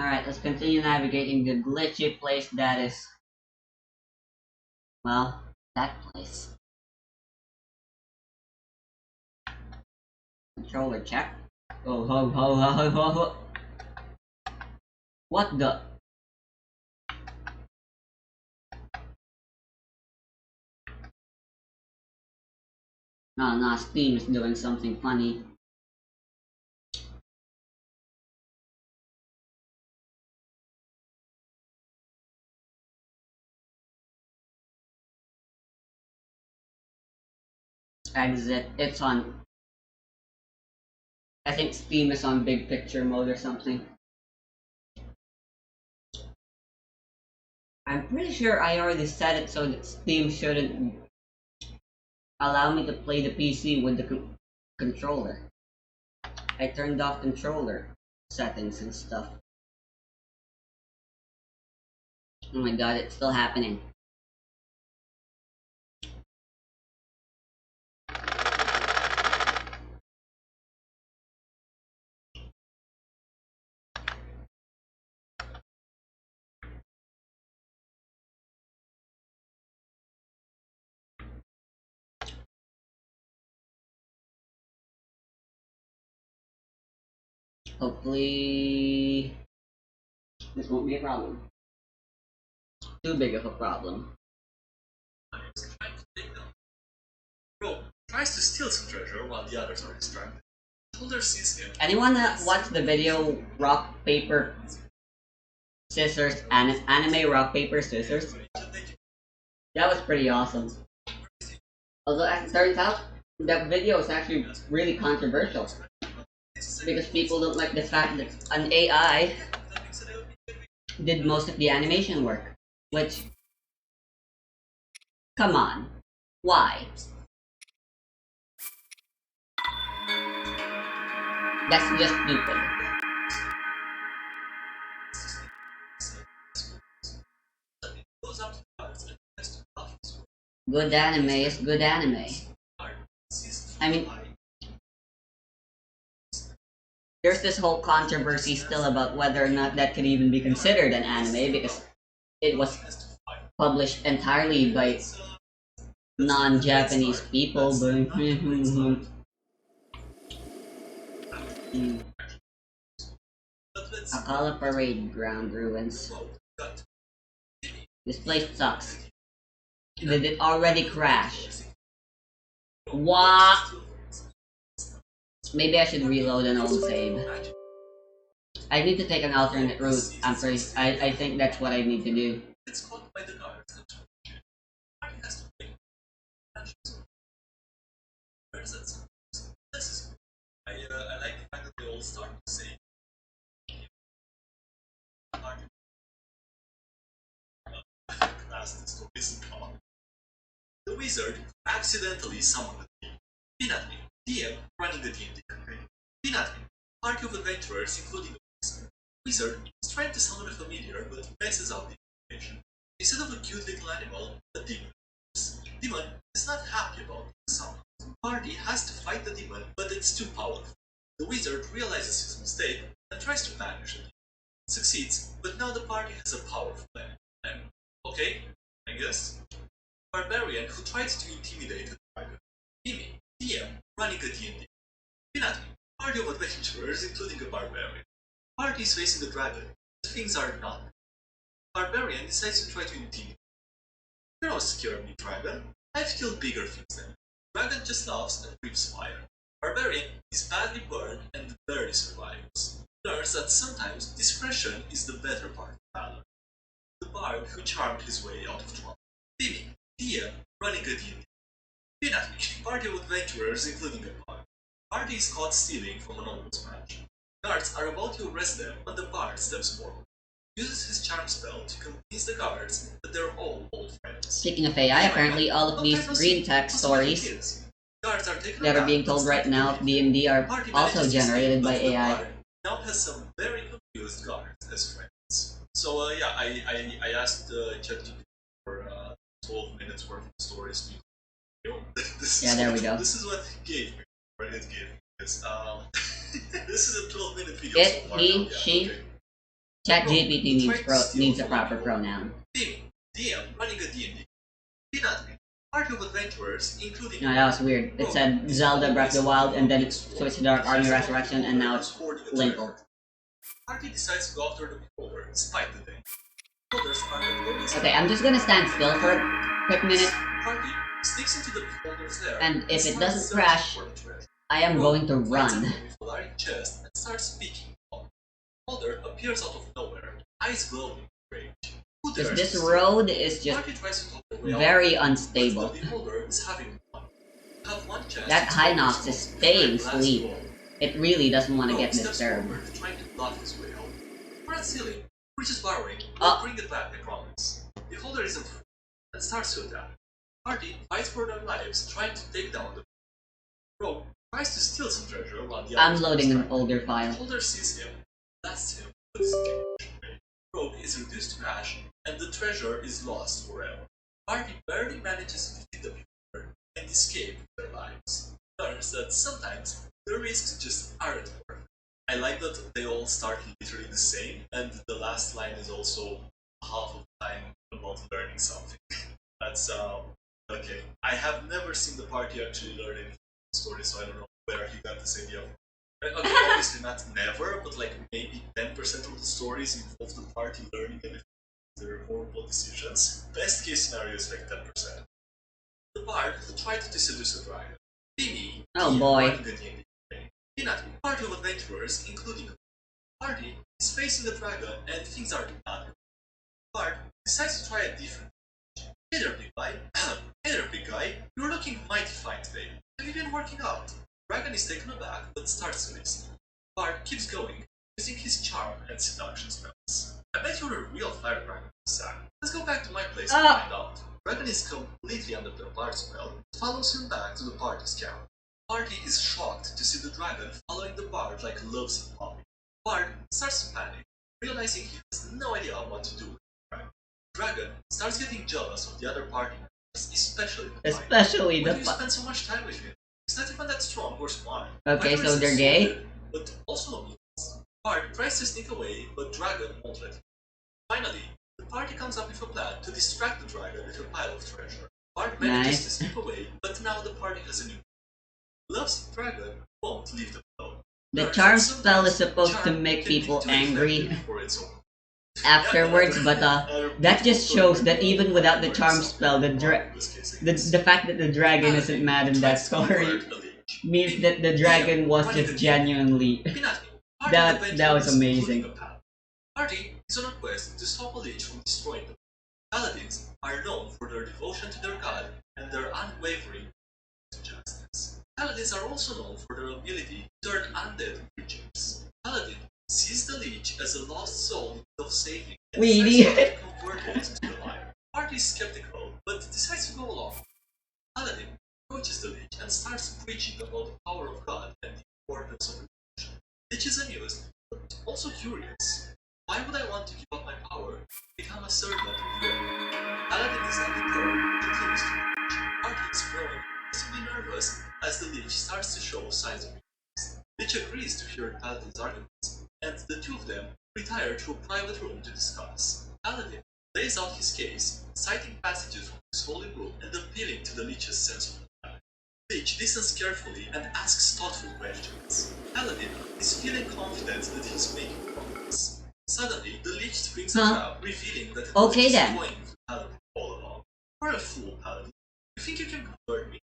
Alright, let's continue navigating the glitchy place that is, well, that place. Controller check. Oh, ho, ho, ho, ho, ho, ho. What the? No, no, Steam is doing something funny. Exit. It's on. I think Steam is on big picture mode or something. I'm pretty sure I already set it so that Steam shouldn't allow me to play the PC with the controller. I turned off controller settings and stuff. Oh my god, it's still happening. Hopefully, this won't be a problem. Too big of a problem. Bro tries to steal some treasure while the others are distracted. Holder sees him. Anyone watch the video Rock, Paper, Scissors, anime Rock, Paper, Scissors? That was pretty awesome. Although, as it turns out, that video is actually really controversial. Because people don't like the fact that an AI did most of the animation work. Which, come on, why? That's just stupid. Good anime is good anime. I mean, there's this whole controversy still about whether or not that could even be considered an anime because it was published entirely by non-Japanese people. Akala Parade Ground ruins. This place sucks. Did it already crash? What? Maybe I should reload an old save. I need to take an alternate route. I think that's what I need to do. It's caught by the guards. I like the fact that they all start to say the wizard accidentally summoned the team. Pinatni, DM running the D&D campaign. Pinatni, party of adventurers including the wizard. Wizard is trying to summon a familiar but messes up the information. Instead of a cute little animal, a demon. Demon is not happy about the summon. Party has to fight the demon, but it's too powerful. The wizard realizes his mistake and tries to banish it. Succeeds, but now the party has a powerful plan. Okay, I guess. Barbarian who tries to intimidate the dragon. Mimi, DM, running a D&D. Pinatni, party of adventurers including a barbarian. Party is facing the dragon, but things are not. Barbarian decides to try to intimidate. You're not scared of me, dragon. I've killed bigger things than you. Dragon just laughs and breathes fire. Barbarian is badly burned and barely survives. Learns that sometimes discretion is the better part of valor. The bard who charmed his way out of trouble. Timmy, DM, running a D&D. Pinatni, party of adventurers including a bard. Party is caught stealing from an almost match. Guards are about to arrest them when the bard steps forward. Uses his charm spell to convince the guards that they're all old friends. Speaking of AI, apparently all of these green text stories that are being told right now of D&D are also generated by AI. Now has some very confused guards as friends. So yeah, I asked ChatGPT for 12 minutes worth of stories. Yeah, there we go. This is what it gave me. Right, it gave me this. This is a 12-minute video. It, he, she. Okay. ChatGPT needs a proper pronoun. Timmy, DM running a D&D. Peanut, party of adventurers, including... No, that was weird. It said Zelda Breath of the Wild, and then it switched to Dark Army Resurrection, and now it's Linkle. Party decides to go after the beholder, despite the day. Beholders are the police. Okay, I'm just gonna stand still for a quick minute. Party sneaks into the beholder's lair, And if it doesn't crash, I am going to run. With a large chest and starts speaking. Beholder appears out of nowhere, eyes glowing with rage. Because this road is just very unstable. The beholder is having fun. Have one chance That Hinox is staying asleep. It really doesn't want to get disturbed. Trying to bluff his way out. Brad Sealing, which is borrowing, bring it back, I promise. The beholder isn't free and starts to attack. Party fights for their lives, trying to take down the Rogue tries to steal some treasure while the I'm loading an older file. The beholder sees him, blasts him with his cage. Rogue is reduced to ash, and the treasure is lost forever. Party barely manages to defeat the beholder and escape with their lives. Learns that sometimes the risks just aren't worth it. I like that they all start literally the same, and the last line is also half of the time about learning something. That's okay. I have never seen the party actually learn anything from the story, so I don't know where he got this idea from. Okay, obviously not never, but like maybe 10% of the stories involve the party learning everything. Their horrible decisions. Best case scenario is like 10%. The bard tried to seduce a dragon. Timmy, oh boy. Peanut, party of adventurers, including a party, is facing the dragon and things are not. Bard decides to try a different. Hey there, big guy. Hey there, big guy. You're looking mighty fine today. Have you been working out? Dragon is taken aback but starts to listen. Bard keeps going, using his charm and seduction spells. I bet you're a real fire dragon, Sam. Let's go back to my place and find out. Dragon is completely under the Bard's spell, follows him back to the party's camp. Party is shocked to see the dragon following the Bard like loves a puppy. Bard starts to panic, realizing he has no idea what to do with the dragon. Dragon starts getting jealous of the other party members, especially the Especially the you spend so much time with him. He's not even that strong or smart. Okay, so they're gay? But also means. Bard tries to sneak away, but Dragon won't let him. Finally, the party comes up with a plan to distract the dragon with a pile of treasure. Bard manages to slip away, but now the party has a new Love's dragon won't leave them alone. The charm spell is supposed to make people angry afterwards, but that just shows that even without the charm spell, the fact that the dragon isn't mad in that story means that the dragon was just genuinely that was amazing. Party is on a quest to stop a lich from destroying them. Paladins are known for their devotion to their god and their unwavering justice. Paladins are also known for their ability to turn undead creatures. Paladin sees the lich as a lost soul of saving and decides to convert it to the light. Party is skeptical, but decides to go along. Paladin approaches the lich and starts preaching about the power of God and the importance of redemption. Lich is amused, but also curious. Why would I want to give up my power and become a servant of the earth? Paladin is undeterred and continues to preach. Party is growing, visibly nervous as the lich starts to show signs of weakness. Lich agrees to hear Paladin's arguments, and the two of them retire to a private room to discuss. Paladin lays out his case, citing passages from his holy book and appealing to the lich's sense of morality. Lich listens carefully and asks thoughtful questions. Paladin is feeling confident that he's making progress. Suddenly, the lich springs a trap, revealing that it was going with Paladin all along. You're a fool, Paladin. You think you can convert me?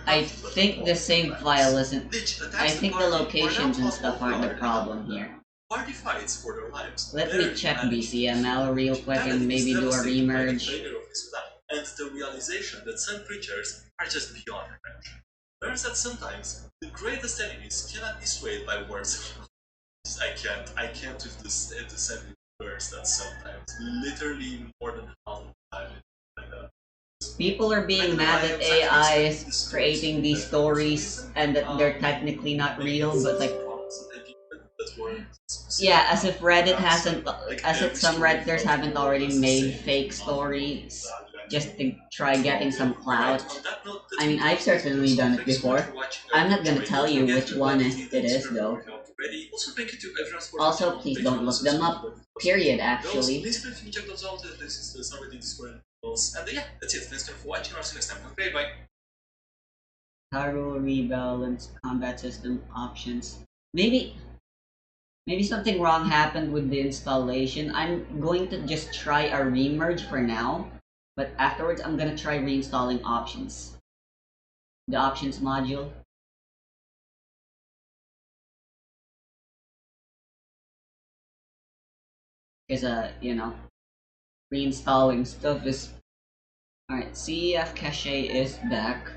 I think the save file isn't. I think the locations and stuff aren't the problem here. Party fights for their lives. Let me check BCML real quick and maybe do a remerge. And the realization that some creatures are just beyond redemption. Learns that sometimes the greatest enemies cannot be swayed by words. I can't with this the sentence words that sometimes literally more than half of the time like that. People are being mad that AI is creating these stories and that they're technically not real, but like yeah, as if Reddit hasn't, as if some Redditors haven't already made fake stories just to try getting some clout. I mean, I've certainly done it before. I'm not gonna tell you which one it is though. Also, please don't look them up. Period, Those actually. links will check those out. This is already Discord. And yeah, that's it. Thanks for watching. I'll see you next time. Okay, bye. Haro rebalance combat system options. Maybe something wrong happened with the installation. I'm going to just try a remerge for now, but afterwards I'm gonna try reinstalling options. The options module. Because you know, reinstalling stuff is alright. CEF cache is back.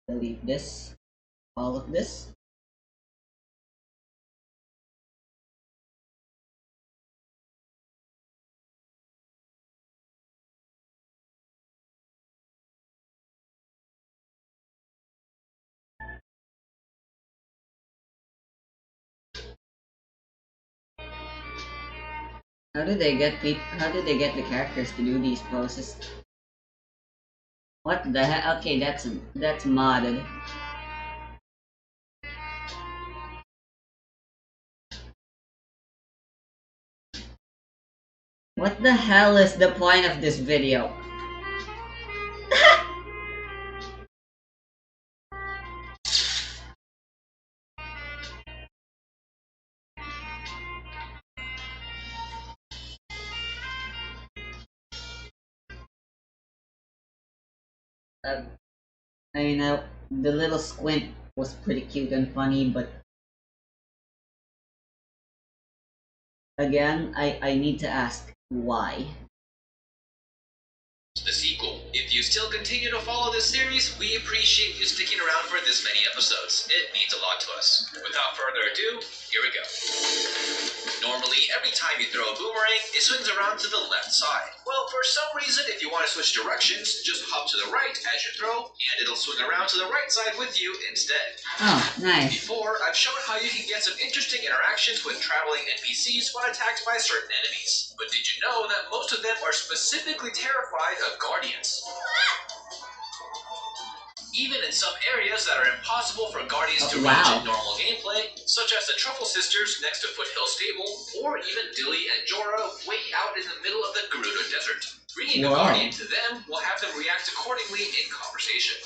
Delete this. All of this. How do they get the characters to do these poses? What the heck? Okay, that's modded. What the hell is the point of this video? I mean, the little squint was pretty cute and funny, but again, I need to ask why. The sequel. If you still continue to follow this series, we appreciate you sticking around for this many episodes. It means a lot to us. Without further ado, here we go. Normally, every time you throw a boomerang, it swings around to the left side. Well, for some reason, if you want to switch directions, just hop to the right as you throw, and it'll swing around to the right side with you instead. Oh, nice. Before, I've shown how you can get some interesting interactions with traveling NPCs when attacked by certain enemies. But did you know that most of them are specifically terrified of guardians? Even in some areas that are impossible for guardians to reach in normal gameplay, such as the Truffle Sisters next to Foothill Stable, or even Dilly and Jorah way out in the middle of the Gerudo Desert. Bringing a guardian to them will have them react accordingly in conversation.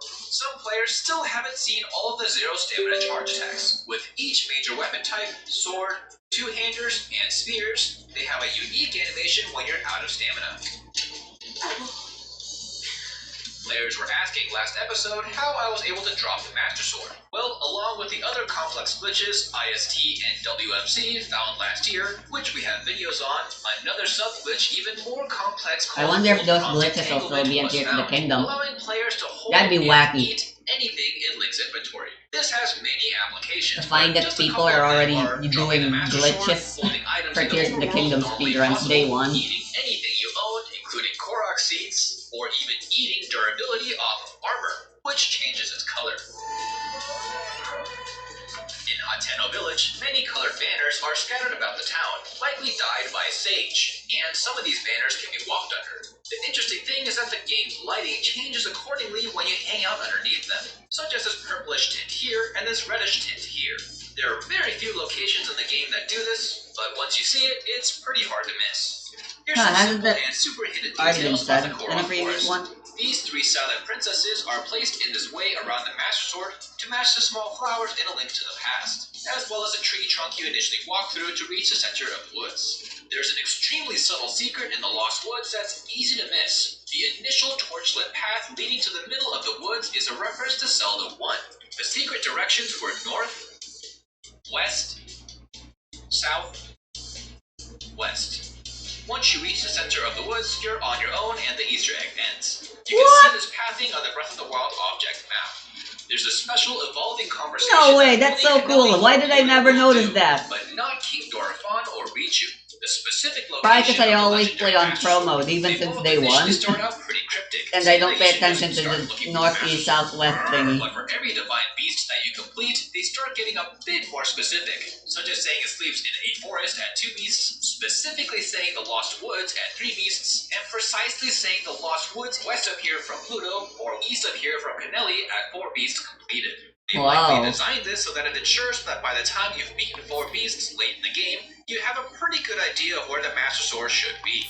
Some players still haven't seen all of the zero stamina charge attacks. With each major weapon type, sword, two-handers, and spears, they have a unique animation when you're out of stamina. Players were asking last episode how I was able to drop the Master Sword. Well, along with the other complex glitches, IST and WMC found last year, which we have videos on, another sub-glitch even more complex. I wonder if those glitches will still be in Tears of the Kingdom. Allowing players to hold That'd be wacky. Eat anything in Link's inventory. This has many applications. To find that people are already doing glitches for Tears of the Kingdom speedruns day one. Eating anything you own, including Korok seeds, or even eating durability off of armor, which changes its color. In Hot Tenno Village, many colored banners are scattered about the town, likely dyed by Sage, and some of these banners can be walked under. The interesting thing is that the game's lighting changes accordingly when you hang out underneath them, such as this purplish tint here and this reddish tint here. There are very few locations in the game that do this, but once you see it, it's pretty hard to miss. Here's some simple and super hidden details about the Korok Forest. These three silent princesses are placed in this way around the Master Sword to match the small flowers in A Link to the Past, as well as the tree trunk you initially walk through to reach the center of the woods. There's an extremely subtle secret in the Lost Woods that's easy to miss. The initial torchlit path leading to the middle of the woods is a reference to Zelda 1. The secret directions were north, west, south, west. Once you reach the center of the woods, you're on your own and the Easter egg ends. You can see this pathing on the Breath of the Wild object map. There's a special evolving conversation. No way, that's so cool. Why did I never notice that? But not King Dorephan or Richu. The specific location. Probably because I always play on pro mode, even since day one. Start out pretty cryptic, and I don't pay attention to the northeast, southwest thingy. But for every divine beast that you complete, they start getting a bit more specific, such as saying it sleeps in a forest at 2 beasts, specifically saying the Lost Woods at 3 beasts, and precisely saying the Lost Woods west of here from Pluto, or east of here from Canelli at 4 beasts completed. They likely designed this so that it ensures that by the time you've beaten 4 beasts late in the game, you have a pretty good idea of where the Master Sword should be.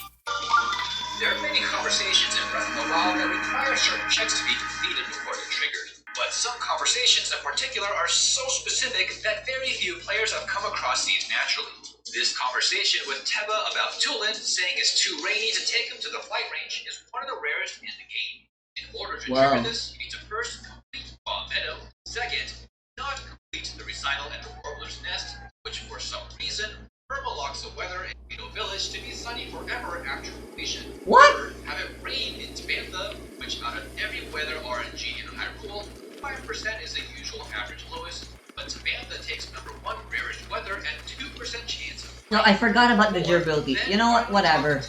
There are many conversations in Breath of the Wild that require certain checks to be completed before they're triggered. But some conversations in particular are so specific that very few players have come across these naturally. This conversation with Teba about Tulin saying it's too rainy to take him to the flight range is one of the rarest in the game. In order to trigger this, you need to first complete Bob Meadow. Second, not complete the recital at the Warbler's Nest, which for some reason permalocks the weather in Kano Village to be sunny forever after completion. What? Or have it rain in Tabantha, which out of every weather RNG in Hyrule, 5% is the usual average lowest, but Tabantha takes number 1 rarest weather and 2% chance of No, I forgot about the durability. You know what? Whatever.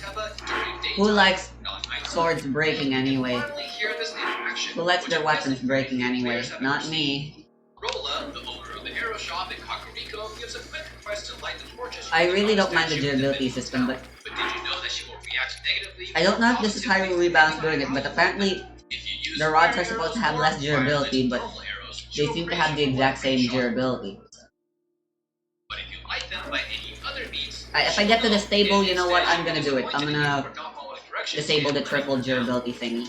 Who likes swords breaking anyway? Who lets their weapons breaking anyway? Not me. Rolla, the owner of the arrow shop in Kakariko, gives a quick request to light the torches. I really don't mind the durability system, but did you know that she will react negatively? I don't know if this is Hyrule Rebounds doing it, but apparently the rods are supposed to have less durability, but they seem to have the exact same durability. But if you light them by any other means, if I get to the stable, you know what? I'm gonna do it. I'm gonna disable the triple durability thingy.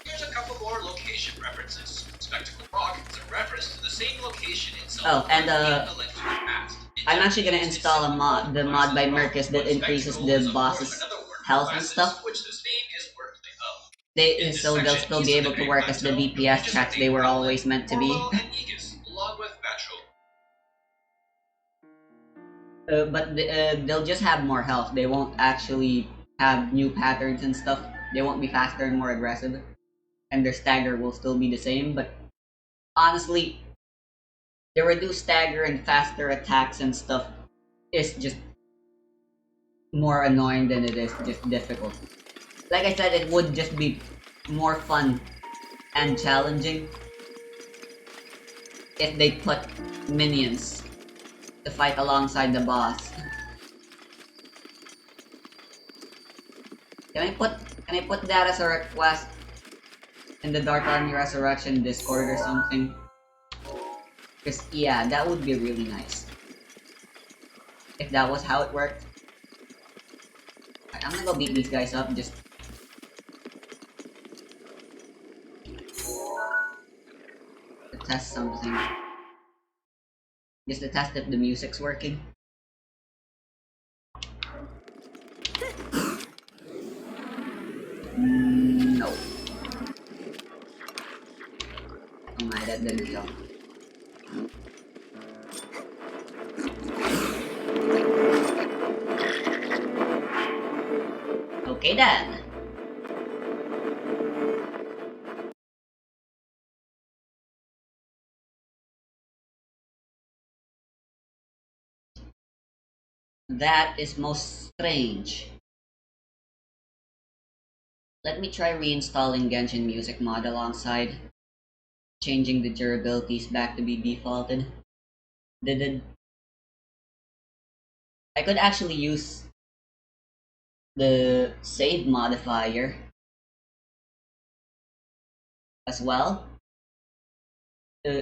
Here's a couple more location references. Spectacle Rock is a reference to the same location itself. Oh, and I'm actually gonna install a mod, the mod by Mercus that increases the boss's health and stuff. So they'll still be able to work as the DPS checks they were always meant to be. But they'll just have more health. They won't actually have new patterns and stuff. They won't be faster and more aggressive. And their stagger will still be the same, but honestly, the reduced stagger and faster attacks and stuff is just more annoying than it is just difficult. Like I said, it would just be more fun and challenging if they put minions to fight alongside the boss. Can I put that as a request in the Dark Army Resurrection Discord or something? Because yeah, that would be really nice. If that was how it worked. Alright, I'm gonna go beat these guys up just to test something. Just to test if the music's working. No. Oh my, that didn't kill. Okay then. That is most strange. Let me try reinstalling Genshin Music mod alongside changing the durabilities back to be defaulted. I could actually use the save modifier as well.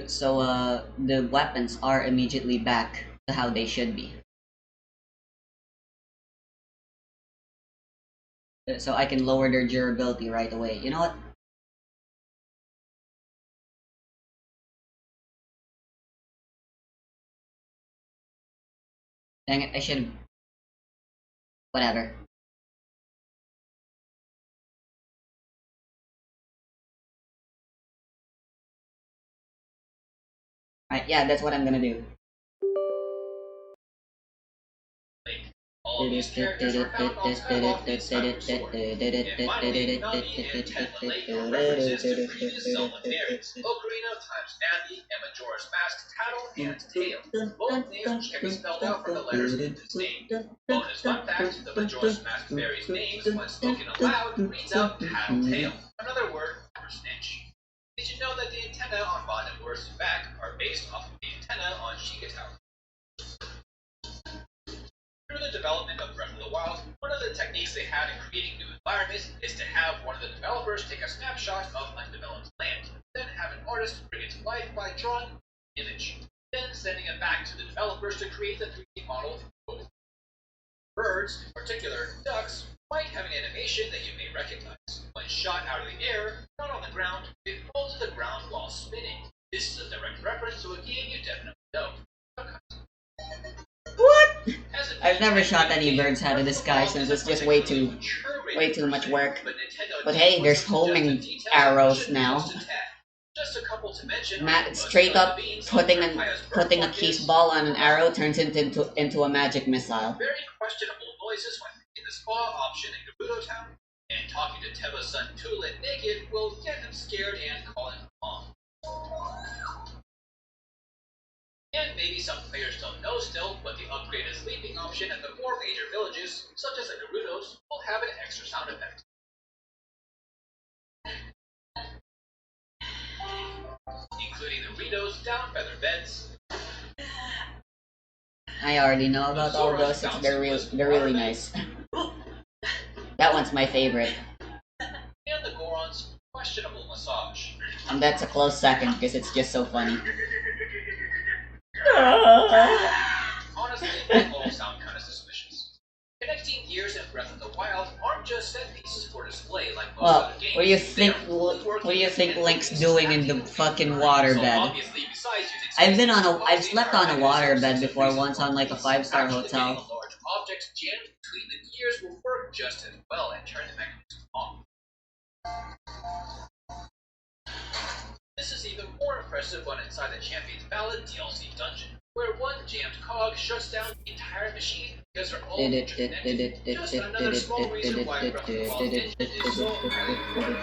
So the weapons are immediately back to how they should be. So I can lower their durability right away. You know what? Dang it, I should... Whatever. Alright, yeah, that's what I'm gonna do. All these characters are found on Skywalk in Skyward Sword. And finally, Nami and Tenma Lake are references to previous Zelda narratives. Ocarina times Navi and Majora's Mask Tattle and Tail. Both names can be spelled out from the letters in this name. Bonus fun fact, the Majora's Mask fairy's names, when spoken aloud, reads out Tattletale, another word for snitch. Did you know that the antenna on Bon and Worth's back are based off of the antenna on Shiga Tower? Through the development of Breath of the Wild, one of the techniques they had in creating new environments is to have one of the developers take a snapshot of undeveloped land, then have an artist bring it to life by drawing an image, then sending it back to the developers to create the 3D model. Birds, in particular ducks, might have an animation that you may recognize. When shot out of the air, not on the ground, they fall to the ground while spinning. This is a direct reference to a game you definitely know. What? I've never shot any birds out of the sky since it's just way too much work. But hey, there's homing arrows now. Just a couple to mention. Straight up putting a keys ball on an arrow turns it into a magic missile. Very questionable noises when in the spa option in Gerudo Town, and talking to Teba's son Tulit naked will get him scared and call him mom. And maybe some players don't know still, but the upgraded sleeping option at the 4 major villages, such as the Gerudos, will have an extra sound effect. Including the Ritos down feather beds. I already know about all those, they're really nice. That one's my favorite. And the Goron's questionable massage. And that's a close second because it's just so funny. Honestly, they all sound kind of suspicious. Connecting gears in Breath of the Wild aren't just set pieces for display like most other games. What do you think Link's doing in the fucking waterbed? I've slept on a waterbed before once on like a 5-star hotel. Large objects jammed between the gears will work just as well and turn the mechanism off. This is even more impressive when inside the Champion's Ballad DLC dungeon, where one jammed cog shuts down the entire machine because they're all interconnected. Just another small reason why Breath of the Wild engine is so highly regarded.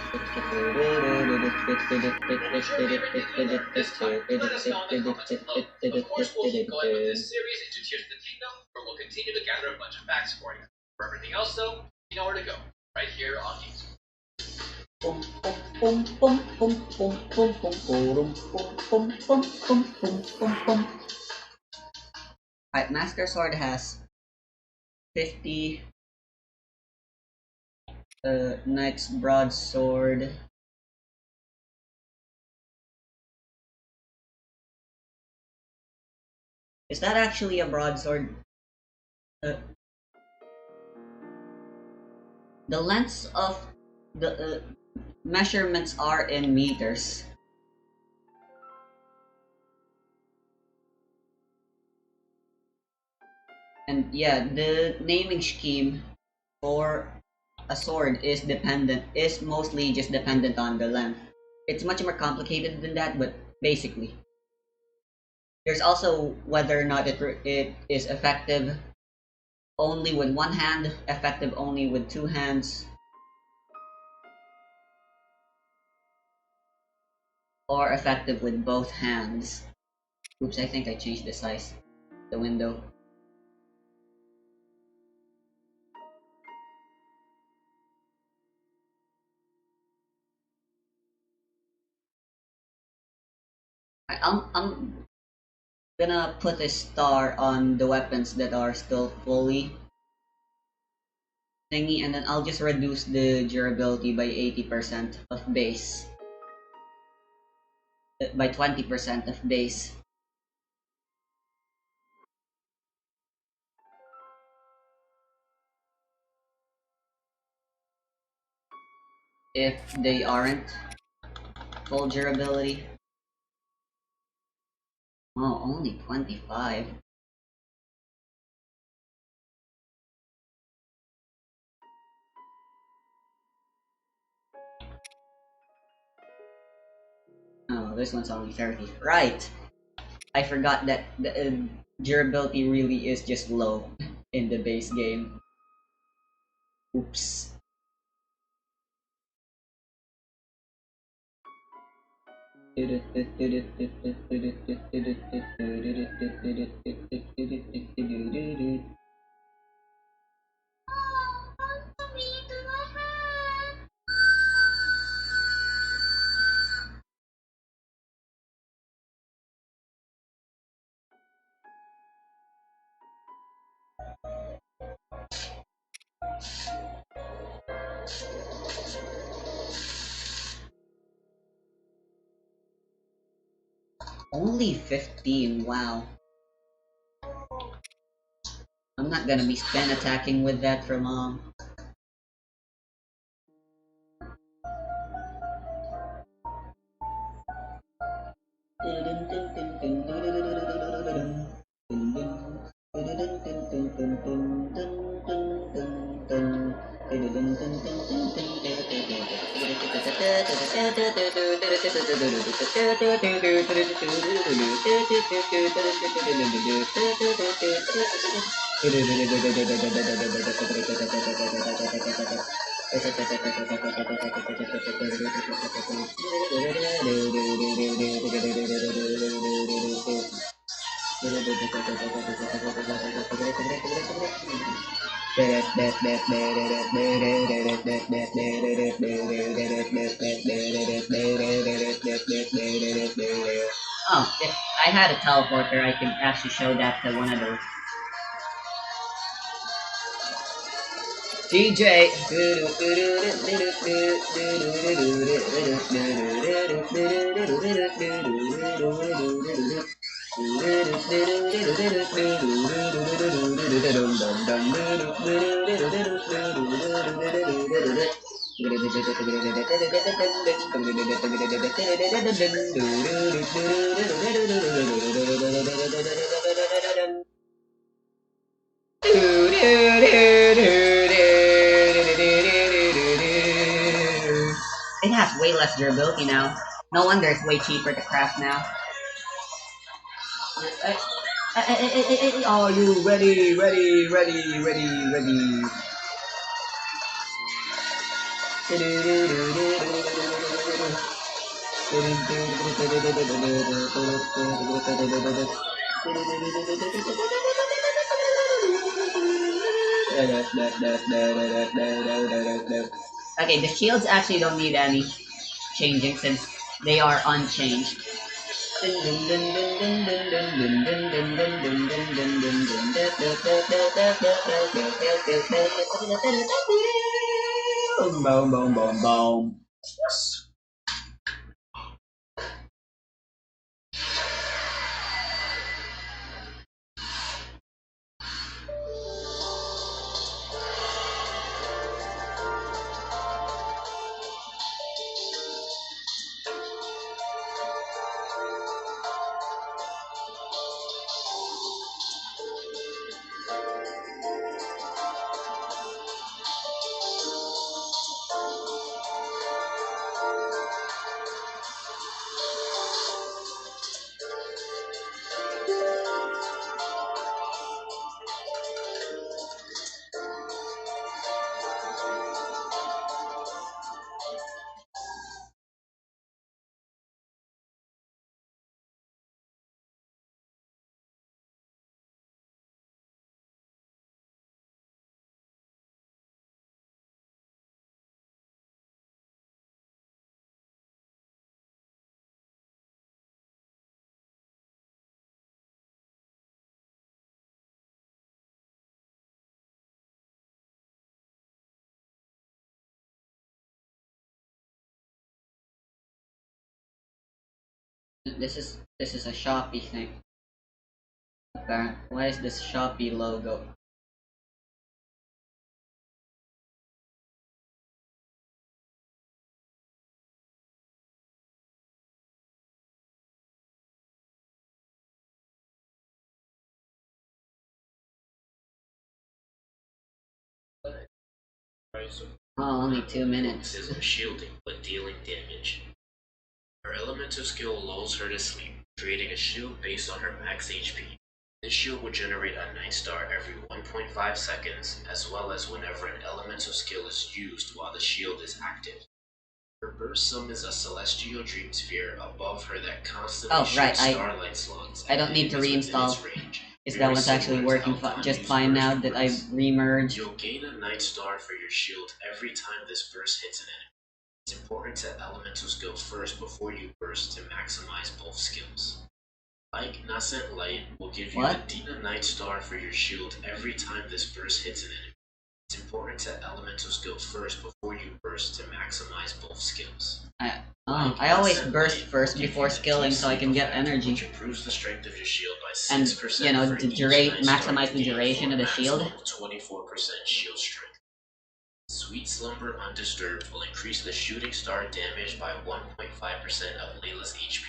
What's your favorite Nintendo this time? Let us know in the comments below. Of course, we'll keep going with this series into Tears of the Kingdom, where we'll continue to gather a bunch of facts for you. For everything else, though, you know where to go. Right here on YouTube. Alright, Master Sword has 50. Knight's Broadsword. Is that actually a broadsword? The lengths of the measurements are in meters. And yeah, the naming scheme for a sword is mostly just dependent on the length. It's much more complicated than that, but basically. There's also whether or not it is effective only with one hand, effective only with 2 hands, or effective with both hands. Oops, I think I changed the size of the window. I'm gonna put a star on the weapons that are still fully thingy, and then I'll just reduce the durability by 80% of base. By 20% of base. If they aren't full durability. Oh, only 25. Oh, this one's only 30. Right! I forgot that the durability really is just low in the base game. Oops. Only 15, wow. I'm not gonna be spam attacking with that for long. Oh, if I had a teleporter, I could actually show that to one of those. DJ. It has way less durability now. No wonder it's way cheaper to craft now. Are you ready? Okay, the shields actually don't need any changing since they are unchanged. Boom, boom, boom, boom. This is a Shopee thing. Why is this Shopee logo? Oh, only 2 minutes. Isn't shielding, but dealing damage. Her elemental skill lulls her to sleep, creating a shield based on her max HP. This shield will generate a Night Star every 1.5 seconds, as well as whenever an elemental skill is used while the shield is active. Her burst summons a celestial dream sphere above her that constantly shoots starlight slugs. I don't need to reinstall. Is that one's actually working just fine now that I've remerged? You'll gain a Night Star for your shield every time this burst hits an enemy. It's important to elemental skill first before you burst to maximize both skills. Like Nascent Light will give you a Dina Night Star for your shield every time this burst hits an enemy. It's important to elemental skills first before you burst to maximize both skills. I always burst first before skilling so I can get energy. Which improves the strength of your shield by 6%. And, you know, for the each maximize the duration of the shield. 24% shield strength. Sweet Slumber Undisturbed will increase the shooting star damage by 1.5% of Layla's HP.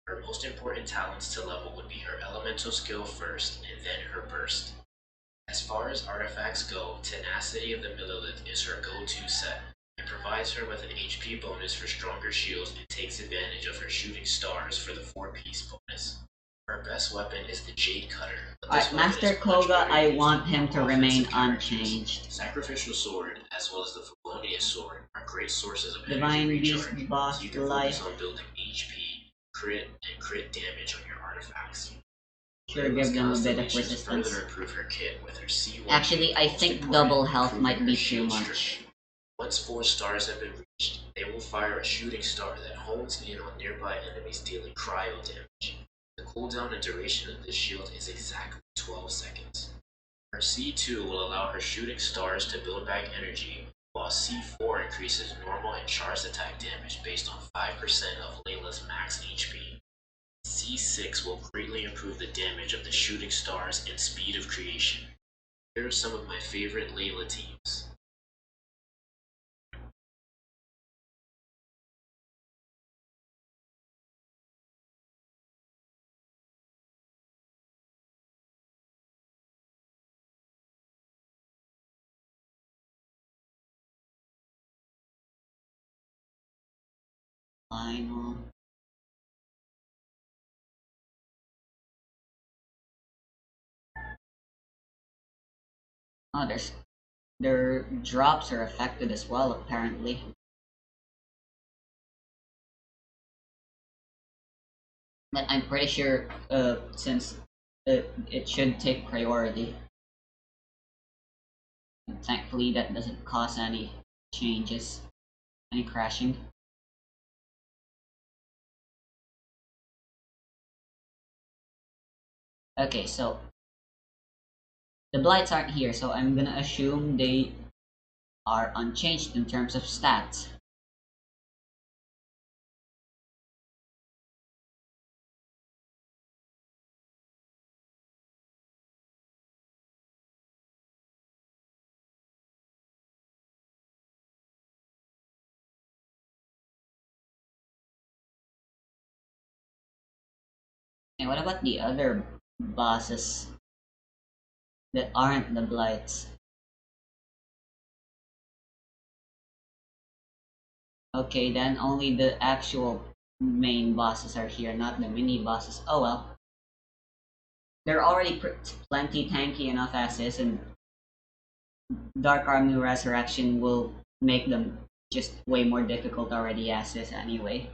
Her most important talents to level would be her elemental skill first, and then her burst. As far as artifacts go, Tenacity of the Millilith is her go-to set. It provides her with an HP bonus for stronger shields and takes advantage of her shooting stars for the 4-piece bonus. Her best weapon is the Jade Cutter. Master Koga, I want him to remain unchanged. Sacrificial Sword, as well as the Favonius Sword, are great sources of Divine energy Beast recharge. Boss You can Life. focus on building HP, crit, and crit damage on your artifacts. Sure, give them a bit of Constellations resistance. Further improve her kit with her C1. Actually, I Most think important, double health improving might her be shield too much. strength. Once 4 stars have been reached, they will fire a shooting star that hones in on nearby enemies, dealing cryo damage. The cooldown and duration of this shield is exactly 12 seconds. Her C2 will allow her shooting stars to build back energy, while C4 increases normal and charged attack damage based on 5% of Layla's max HP. C6 will greatly improve the damage of the shooting stars and speed of creation. Here are some of my favorite Layla teams. Final. Oh, their drops are affected as well, apparently. But I'm pretty sure, since it should take priority. And thankfully, that doesn't cause any changes, any crashing. Okay, so the blights aren't here, so I'm gonna assume they are unchanged in terms of stats. And what about the other bosses that aren't the blights? Okay, then only the actual main bosses are here, not the mini bosses. Oh well. They're already plenty tanky enough as is, and Dark Army Resurrection will make them just way more difficult already as is anyway.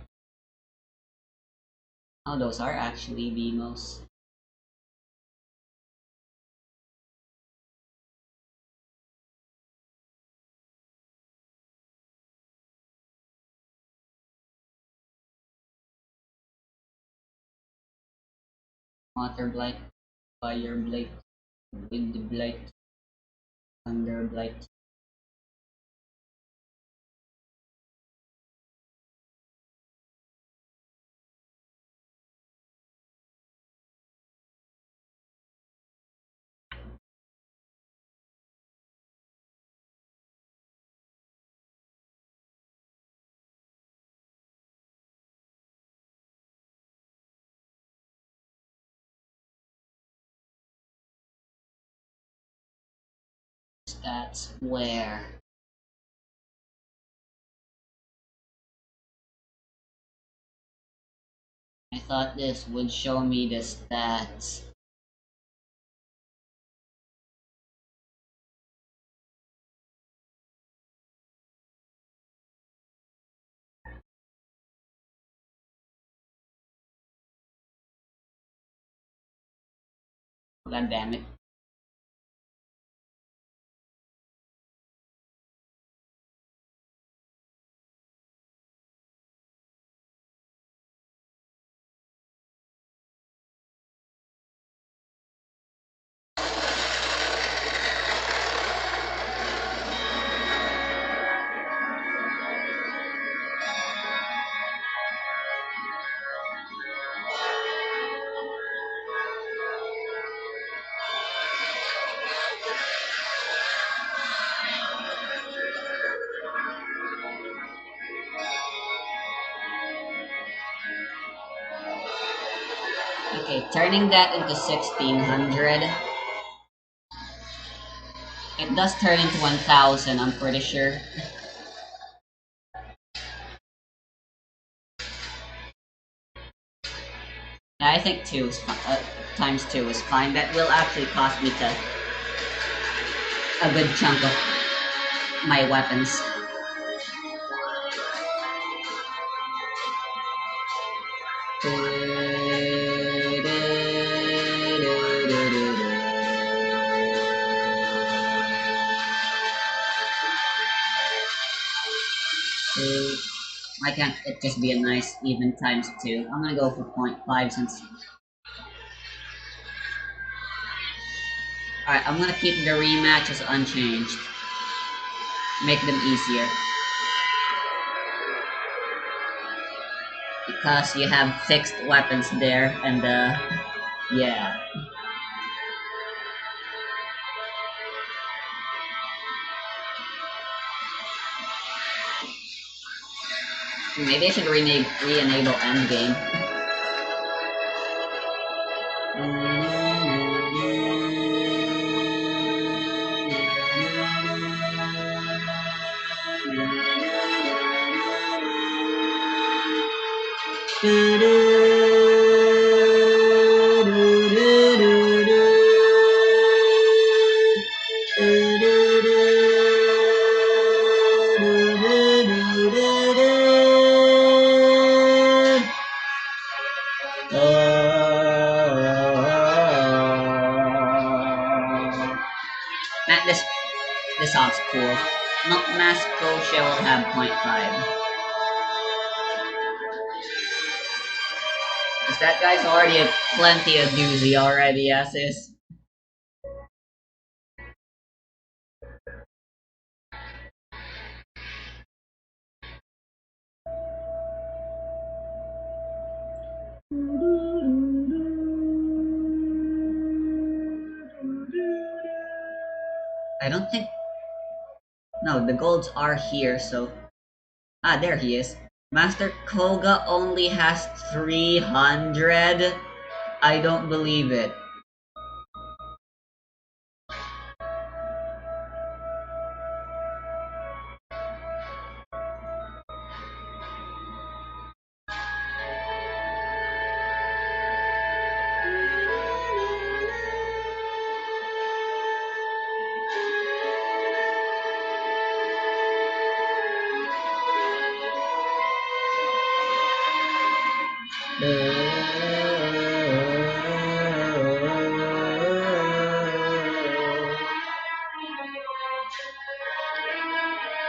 Oh, those are actually Vimos. Water Blight, Fire Blight, Wind Blight, Thunder Blight. Stats where? I thought this would show me the stats. God damn it. Okay, turning that into 1600. It does turn into 1000, I'm pretty sure. Yeah, I think times 2 is fine. That will actually cost me a good chunk of my weapons. Why can't it just be a nice even times 2? I'm gonna go for 0.5 since... Alright, I'm gonna keep the rematches unchanged. Make them easier. Because you have fixed weapons there, and yeah. Maybe I should re-enable endgame. Man, this sounds cool. Not Mass Scotia will have 0.5. Cause that guy's already a plenty of doozy already as is. I don't think... No, the golds are here, so... Ah, there he is. Master Koga only has 300? I don't believe it.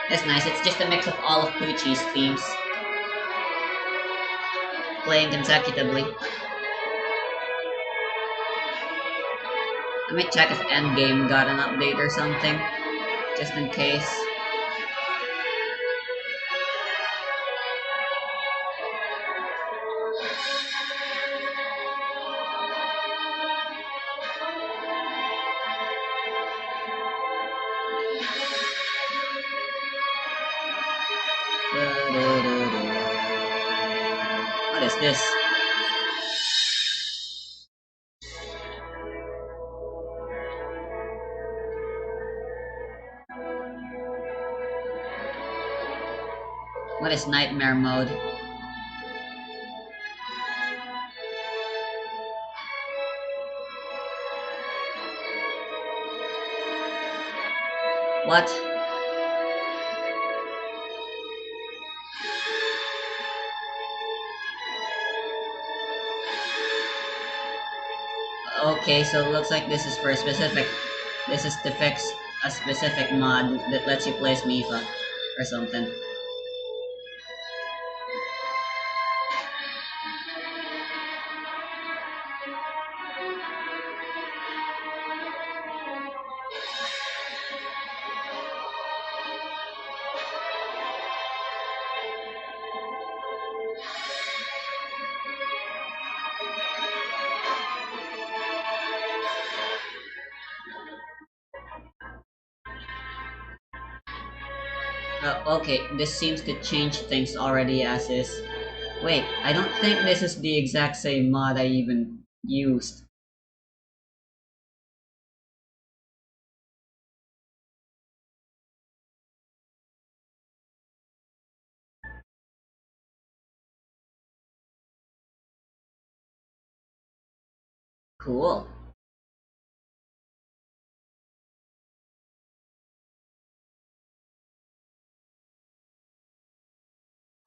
That's nice, it's just a mix of all of Pucci's themes. Playing consecutively. Let me check if Endgame got an update or something. Just in case. What is this? What is nightmare mode? What? Okay, so it looks like this is for a specific... This is to fix a specific mod that lets you place Mipha or something. Okay, this seems to change things already as is. Wait, I don't think this is the exact same mod I even used. Cool.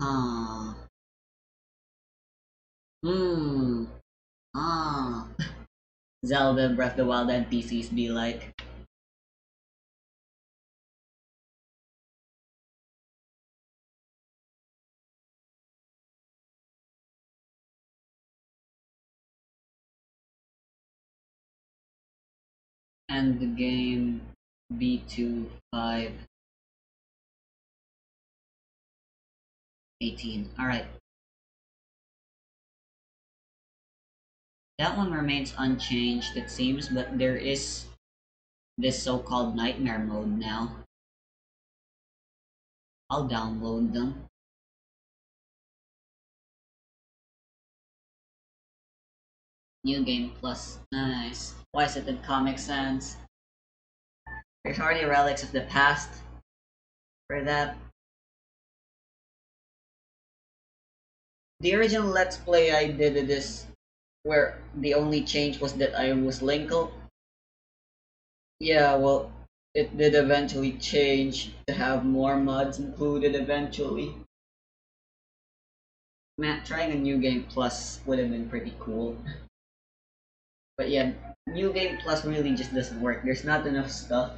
Ah. Hmm. Ah. Zelda Breath of the Wild NPCs be like. End the game B2 5:18. Alright. That one remains unchanged, it seems, but there is this so-called nightmare mode now. I'll download them. New Game Plus. Nice. Why is it in Comic Sans? There's already relics of the past for that. The original Let's Play I did this where the only change was that I was Linkle. Yeah, well, it did eventually change to have more mods included eventually. Man, trying a New Game Plus would have been pretty cool. But yeah, New Game Plus really just doesn't work. There's not enough stuff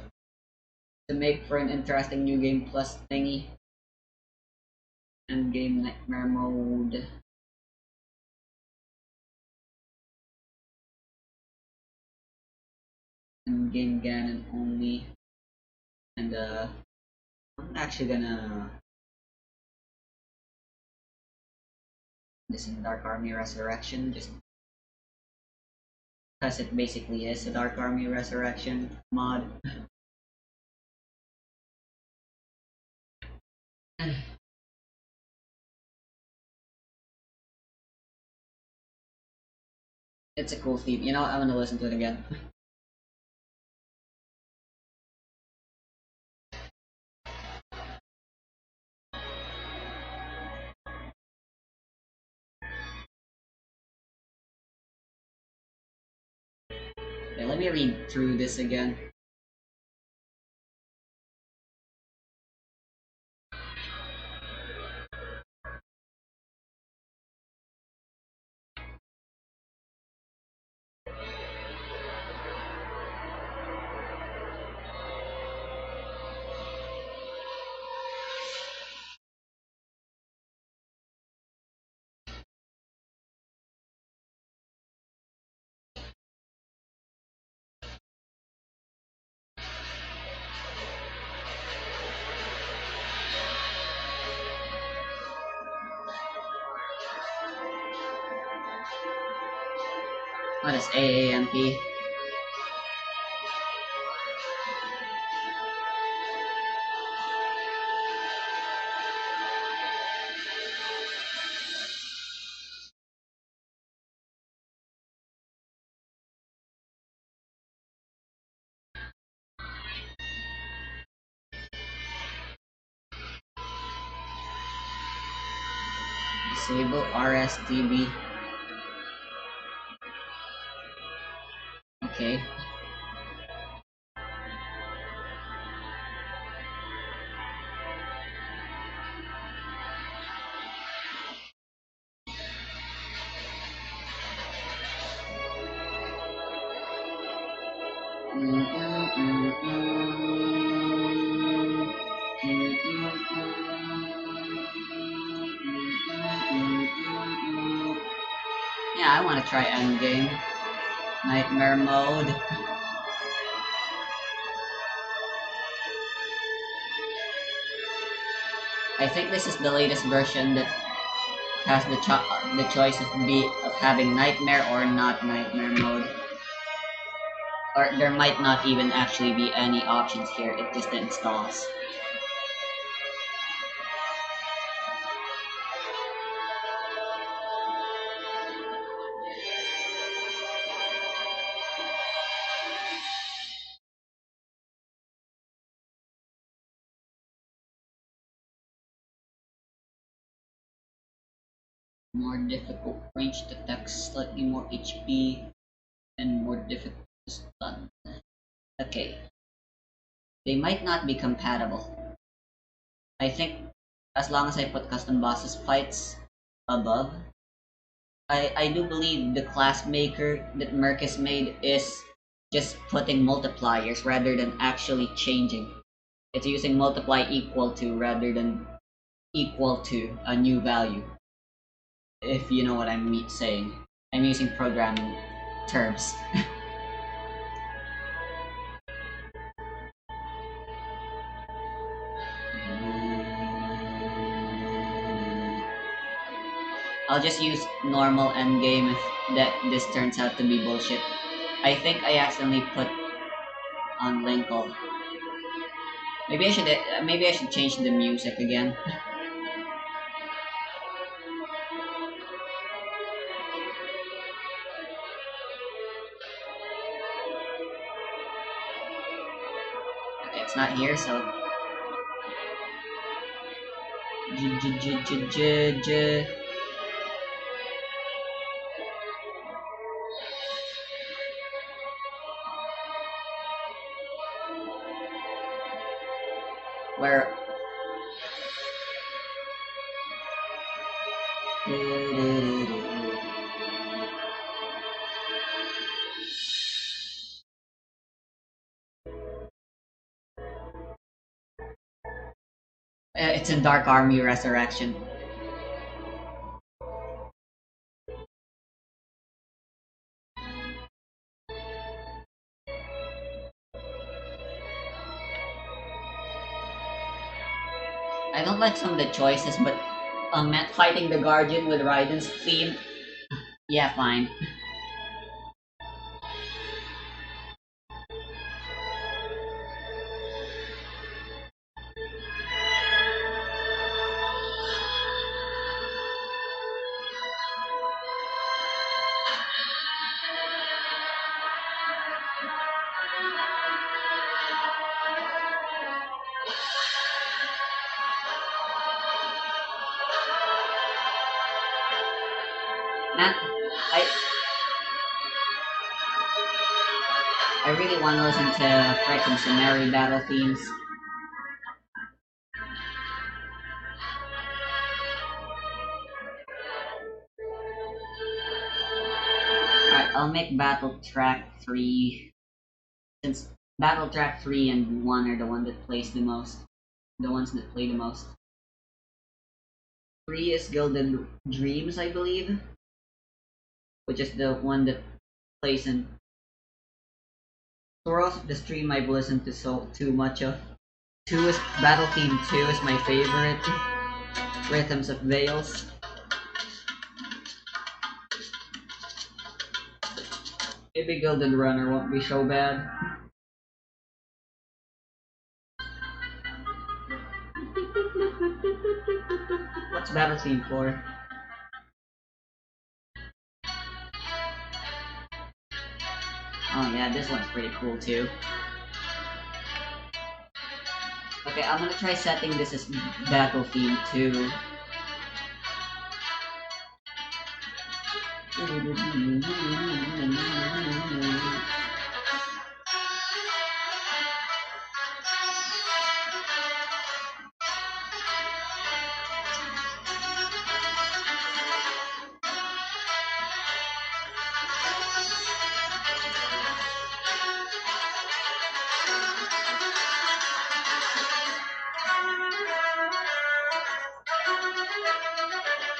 to make for an interesting New Game Plus thingy. And game nightmare mode. And game Ganon only. And I'm actually gonna this in Dark Army Resurrection just because it basically is a Dark Army Resurrection mod. It's a cool theme. You know what? I'm gonna listen to it again. Okay, let me read through this again. What is AAMP? Disable RSTB. Okay. Yeah, I want to try Endgame. Nightmare mode. I think this is the latest version that has the choice of having Nightmare or not Nightmare mode. Or there might not even actually be any options here, it just installs. More difficult range attack, slightly more HP, and more difficult to stun. Okay. They might not be compatible. I think as long as I put custom bosses fights above, I do believe the class maker that Merc has made is just putting multipliers rather than actually changing. It's using multiply equal to rather than equal to a new value. If you know what I'm saying. I'm using programming terms. I'll just use normal endgame if this turns out to be bullshit. I think I accidentally put on Linkle. Maybe I should change the music again. Okay, it's not here, so where it's in Dark Army Resurrection. I don't like some of the choices, but fighting the Guardian with Raiden's theme, yeah, fine. Man, I really want to listen to freaking Sumeri battle themes. Alright, I'll make Battle Track 3. Since Battle Track 3 and 1 are the ones that play the most. 3 is Gilded Dreams, I believe. Which is the one that plays in Soros, the stream I've listened to too much of. 2 is Battle Theme 2 is my favorite. Rhythms of Veils. Maybe Gilded Runner won't be so bad. What's Battle Theme for? Oh yeah, this one's pretty cool too. Okay, I'm gonna try setting this as Battle Theme 2.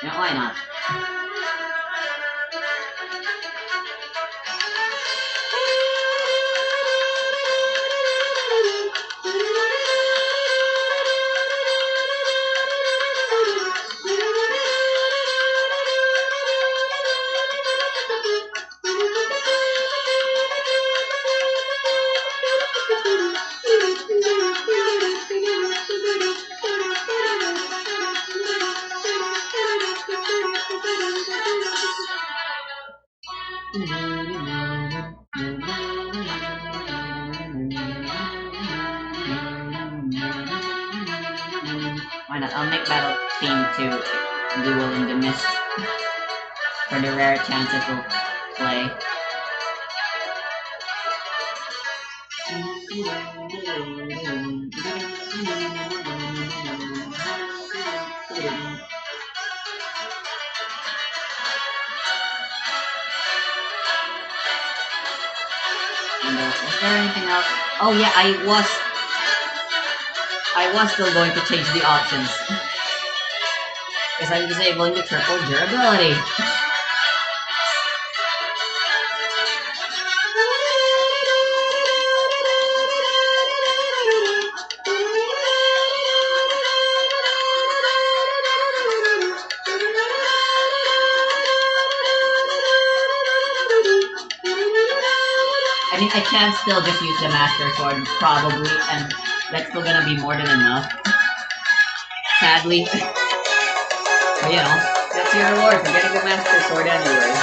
Yeah, why not? Why not? I'll make Battle Theme 2 Duel in the Mist. for the rare chance it will play. And, is there anything else? Oh yeah, I was still going to change the options. Because I'm disabling the triple durability. I mean, I can still just use the Master Sword, probably, and that's still gonna be more than enough. Sadly. But, you know, that's your reward for getting the Master Sword anyway.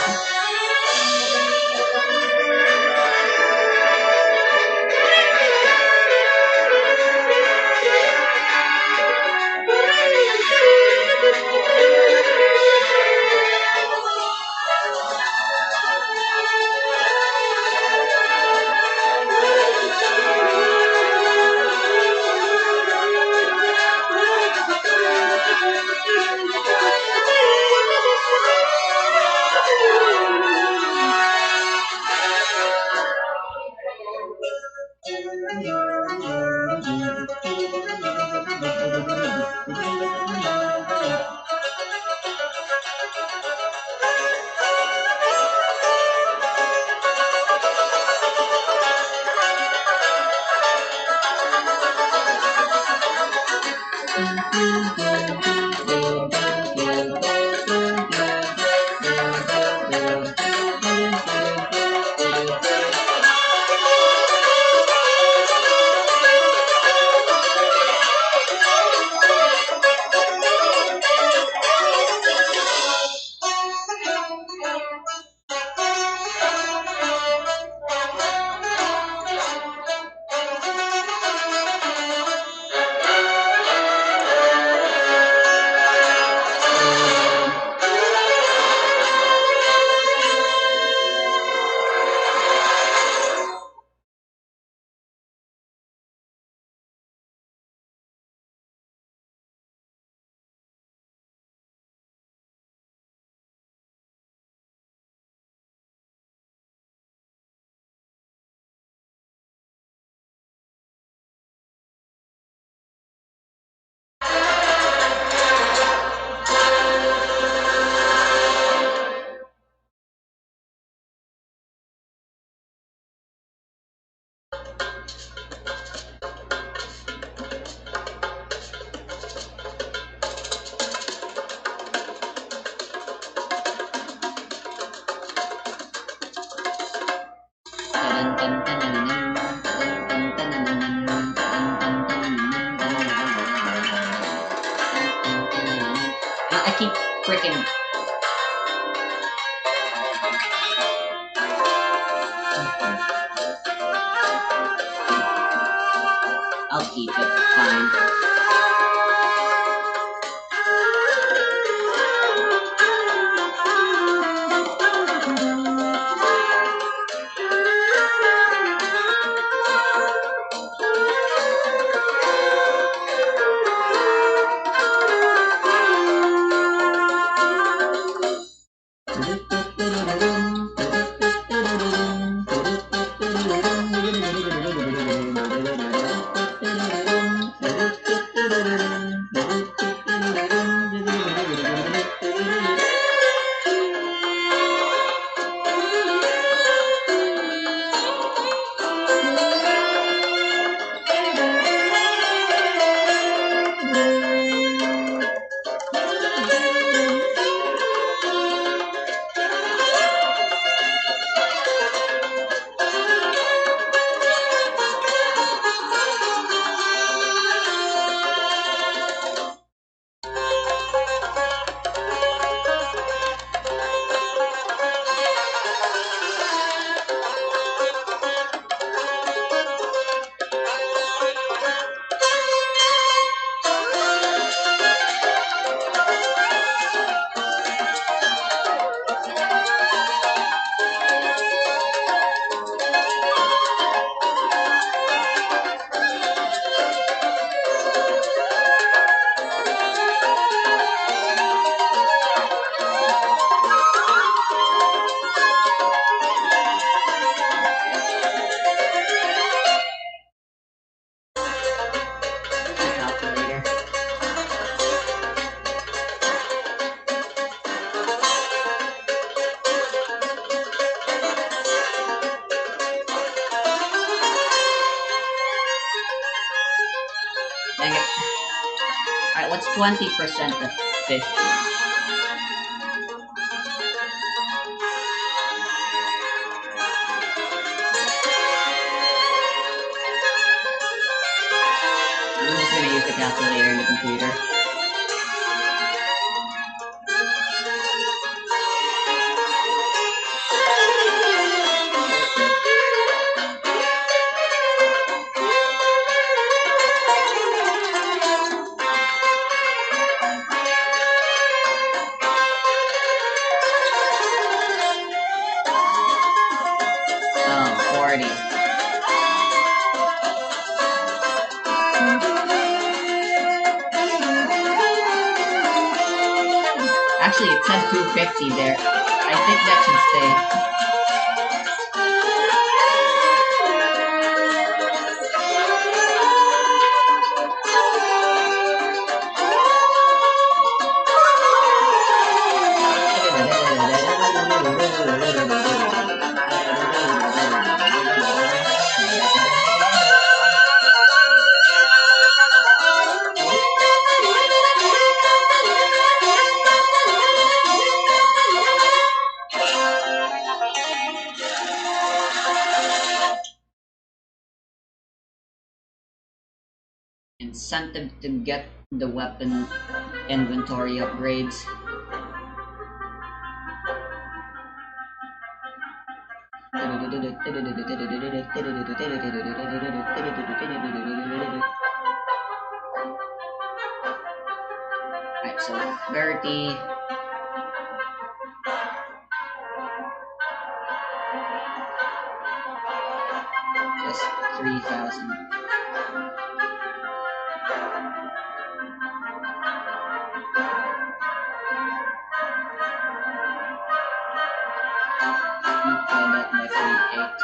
I keep freaking. I'll keep it, fine. what's 20% of 50? I'm just gonna use the calculator in the computer. Oh, 40. Actually, it said 250 there. I think that should stay. Incentive to get the weapon inventory upgrades. Alright, so 30. Just 3,000. Multiply that by 0.8.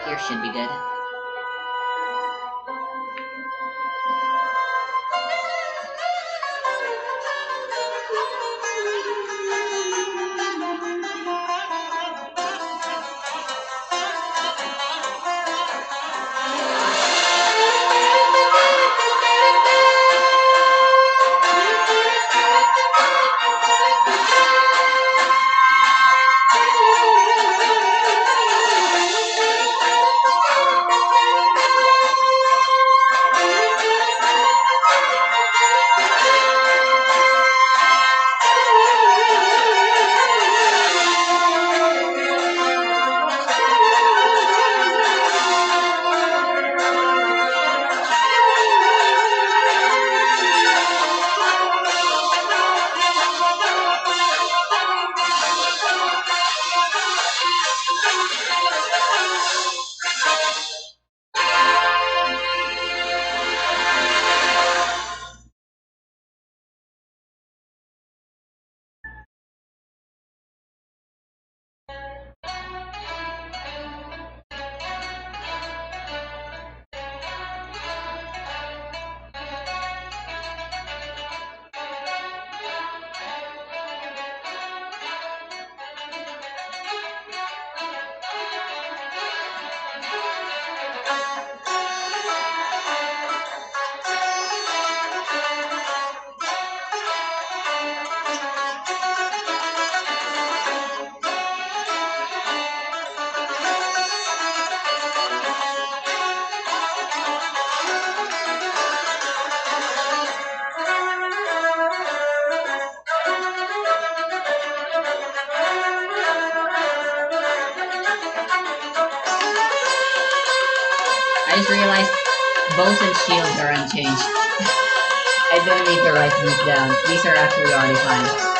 Here should be good. I just realized bows and shields are unchanged. I didn't need to write these down. These are actually already fine.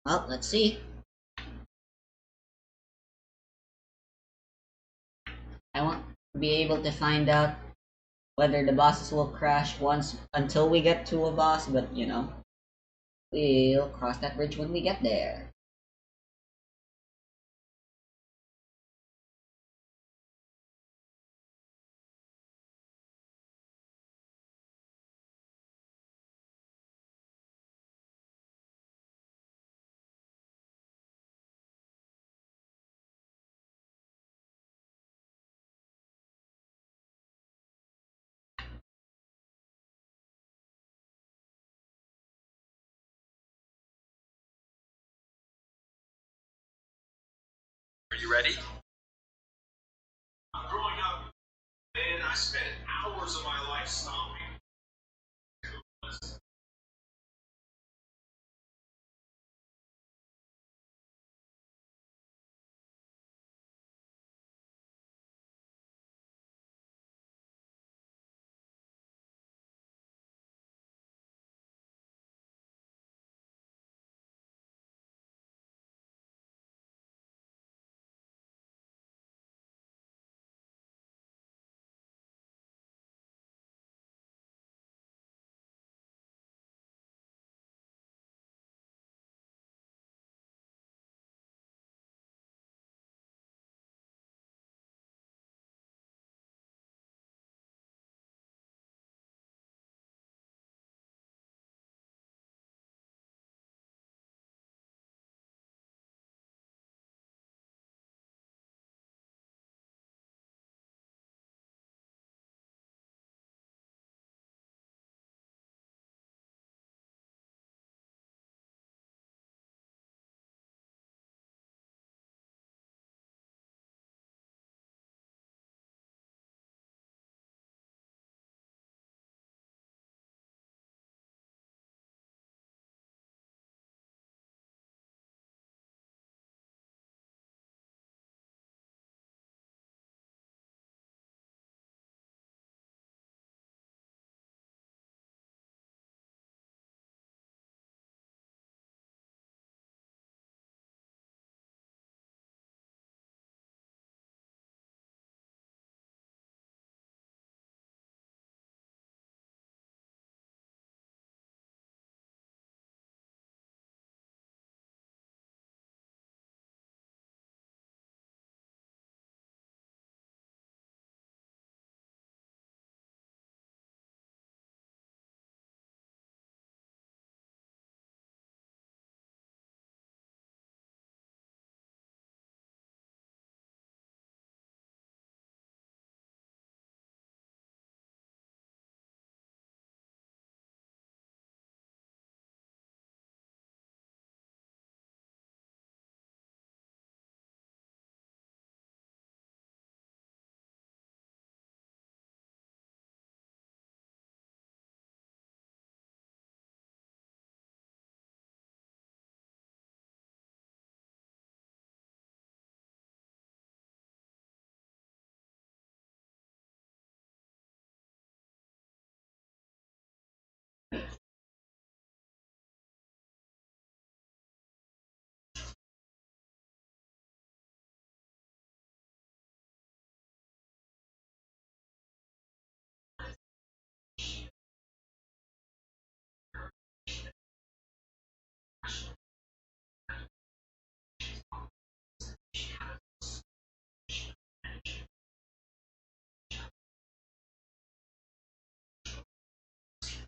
Well, let's see. I won't be able to find out whether the bosses will crash once until we get to a boss, but you know, we'll cross that bridge when we get there. Are you ready? Growing up, man, I spent hours of my life stomping.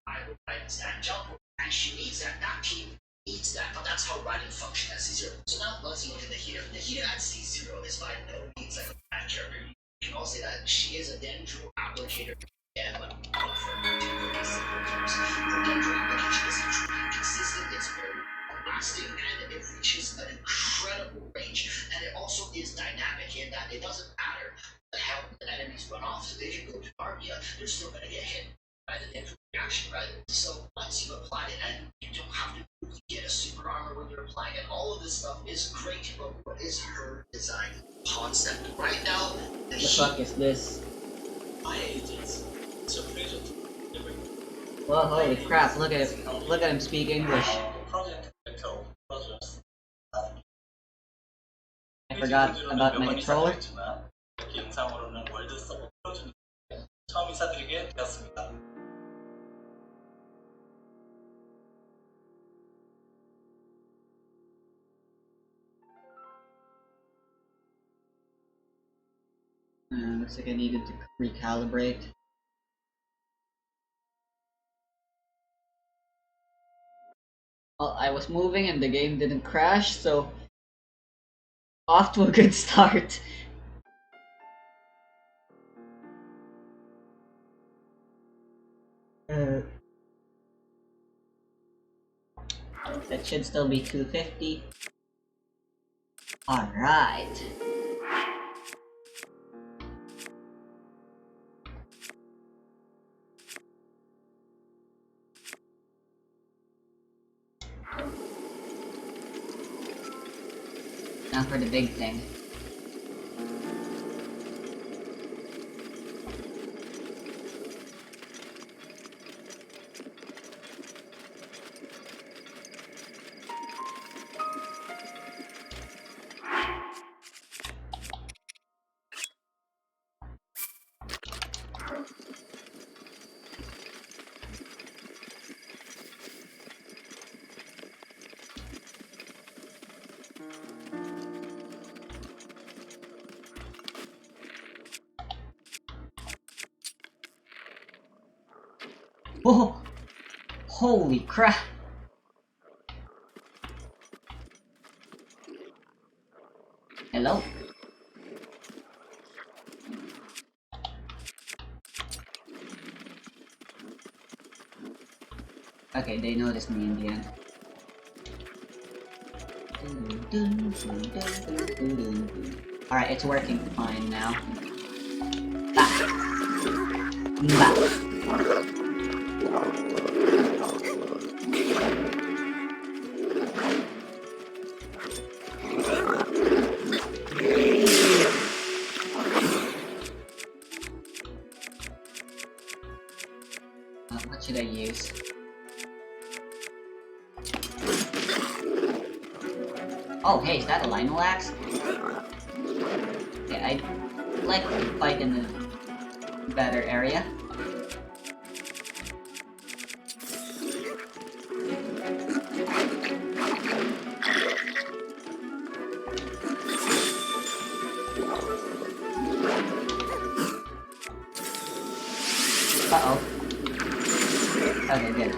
I would write that jump, and she needs that. That team needs that, but that's how writing function at C0. So now let's look at the heater. The heater at C0 is by no means like a bad character. You can also say that she is a dendro applicator. Yeah, but for very simple terms. Her dendro application is extremely consistent, it's very lasting, and it reaches an incredible range. And it also is dynamic in that it doesn't matter the hell the enemies run off, so they can go to Armia, they're still gonna get hit by the dendro action, right? So once you've applied it, and you don't have to get a super armor when you're applying it, all of this stuff is great, but what is her design concept? Right now, The fuck is this? I hate it. It's a pleasure to Well, holy crap! Look at it. Look at him speak English. project control process. I forgot about my controller. 영상으로는 월드 서버 풀어주는 처음 인사드리게 되었습니다. Looks like I needed to recalibrate. Well, I was moving and the game didn't crash, so off to a good start. That should still be 250. Alright. Now for the big thing. Oh, holy crap! Hello? Okay, they noticed me in the end. Alright, it's working fine now. Bah. Bah. What should I use? Oh, hey, is that a Lionel axe? Yeah, I'd like to fight in a better area. Uh-oh. Okay, good.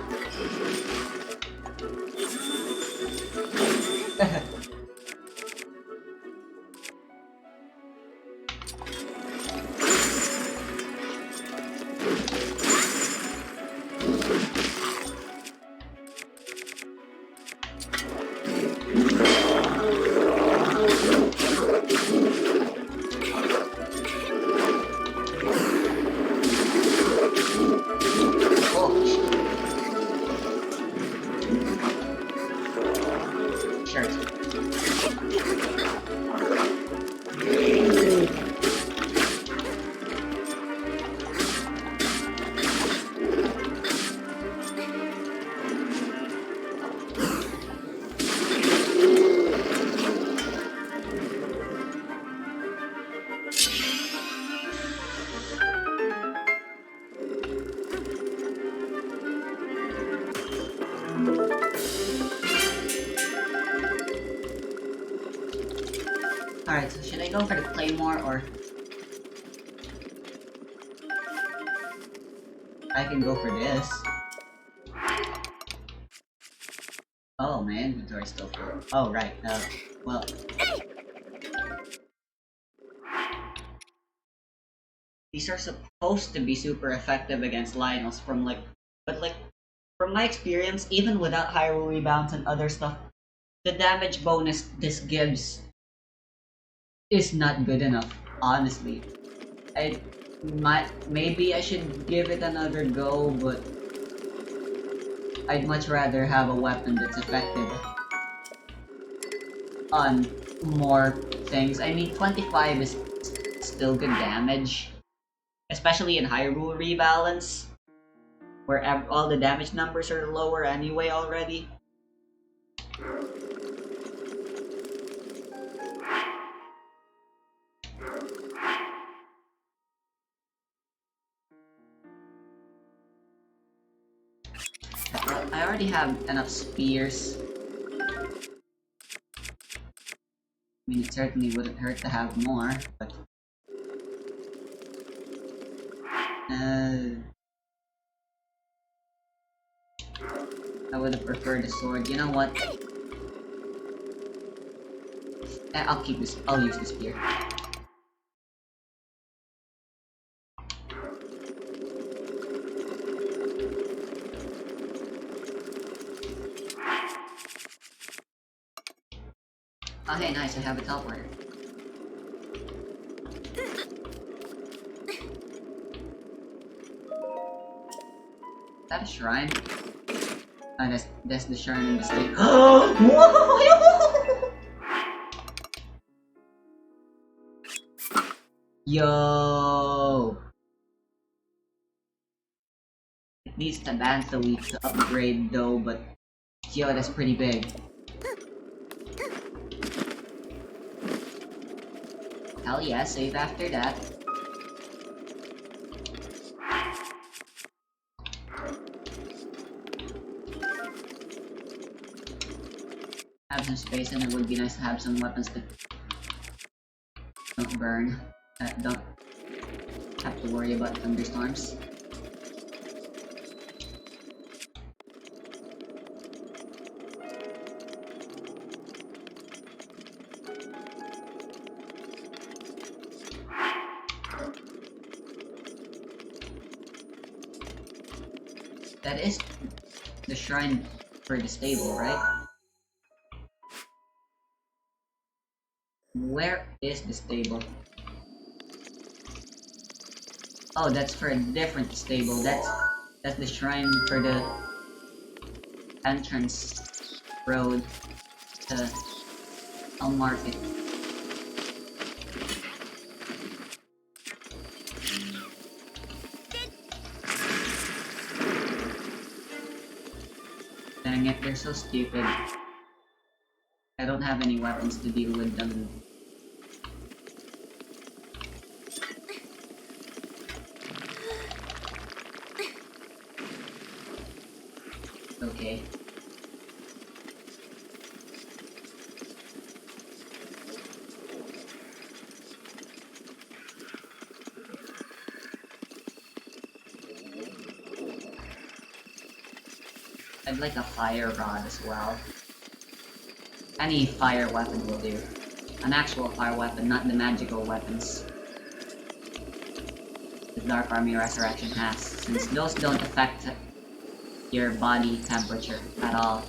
Alright, so should I go for the claymore or... I can go for this. Oh, my inventory's still full. Oh, right, well... These are supposed to be super effective against Lionels from from my experience, even without Hyrule Rebounds and other stuff, the damage bonus this gives is not good enough, honestly. Maybe I should give it another go, but I'd much rather have a weapon that's effective on more things. I mean, 25 is still good damage, especially in Hyrule Rebalance, where all the damage numbers are lower anyway already. I already have enough spears. I mean, it certainly wouldn't hurt to have more, but... I would have preferred a sword. You know what? I'll keep this. I'll use the spear. Oh hey, nice, I have a teleporter. Is that a shrine? Oh, that's the shrine in the state. Yo! It needs to Bantha Leaf to upgrade though, but yo, that's pretty big. Hell yeah, save after that. Have some space, and it would be nice to have some weapons that don't burn. Don't have to worry about thunderstorms. That is the shrine for the stable, right? Where is the stable? Oh, that's for a different stable. That's the shrine for the entrance road to Elm Market. Dang it, they're so stupid. I don't have any weapons to deal with them. Okay. I'd like a fire rod as well. Any fire weapon will do. An actual fire weapon, not the magical weapons the Dark Army Resurrection has, since those don't affect your body temperature at all.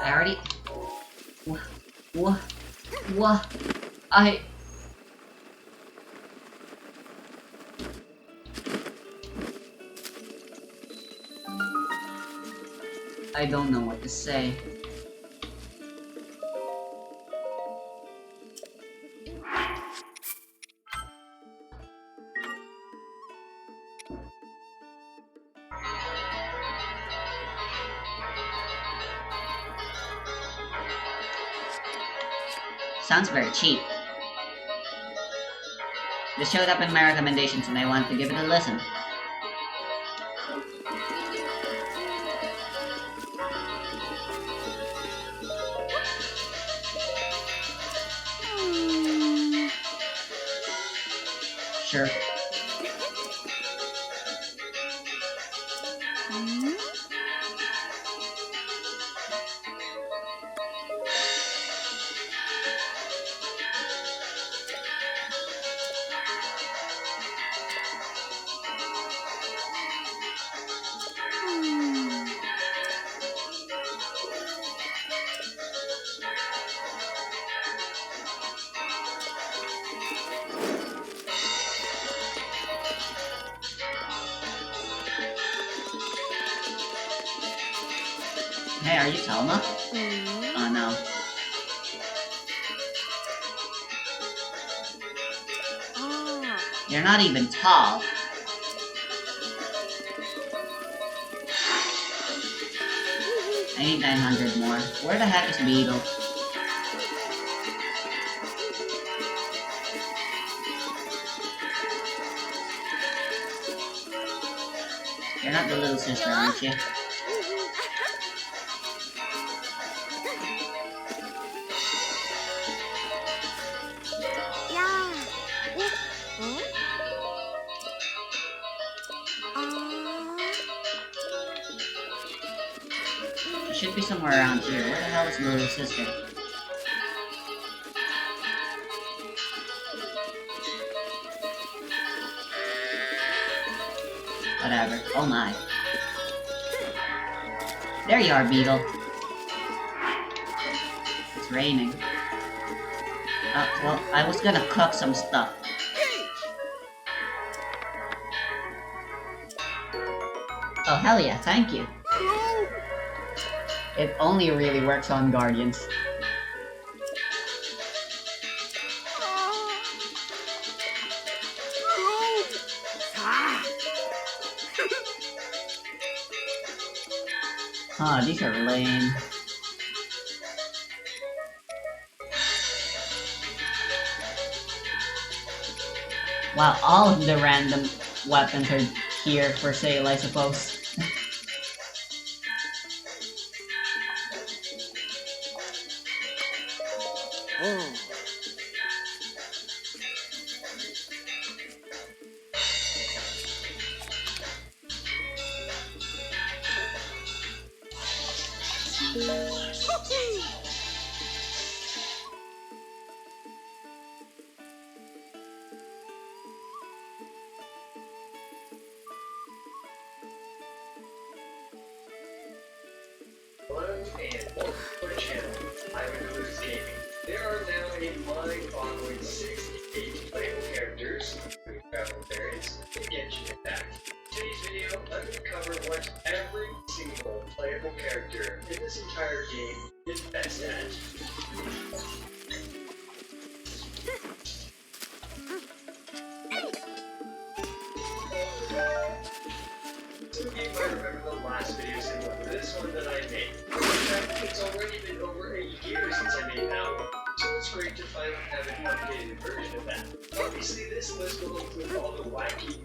I already... What? I don't know what to say. Sounds very cheap. This showed up in my recommendations and I wanted to give it a listen. Sure. Hey, are you Telma? Oh no. You're not even tall. I need 900 more. Where the heck is Beetle? You're not the little sister, aren't you? She should be somewhere around here. Where the hell is the little sister? Whatever. Oh my. There you are, Beetle. It's raining. Well, I was gonna cook some stuff. Oh, hell yeah, thank you. It only really works on Guardians. Huh, these are lame. Wow, all of the random weapons are here for sale, I suppose. Hello and welcome to our channel, Ivanhoe's Gaming. There are now a mind-boggling 68 playable characters, including travel variants, and Genshin Impact. In today's video, I'm going to cover what every single playable character in this entire game is best at. Some of you might remember the last video similar to this one that I made. In fact, it's already been over a year since I made that one, so it's great to finally have an updated version of that. Obviously, this list will include all the wacky,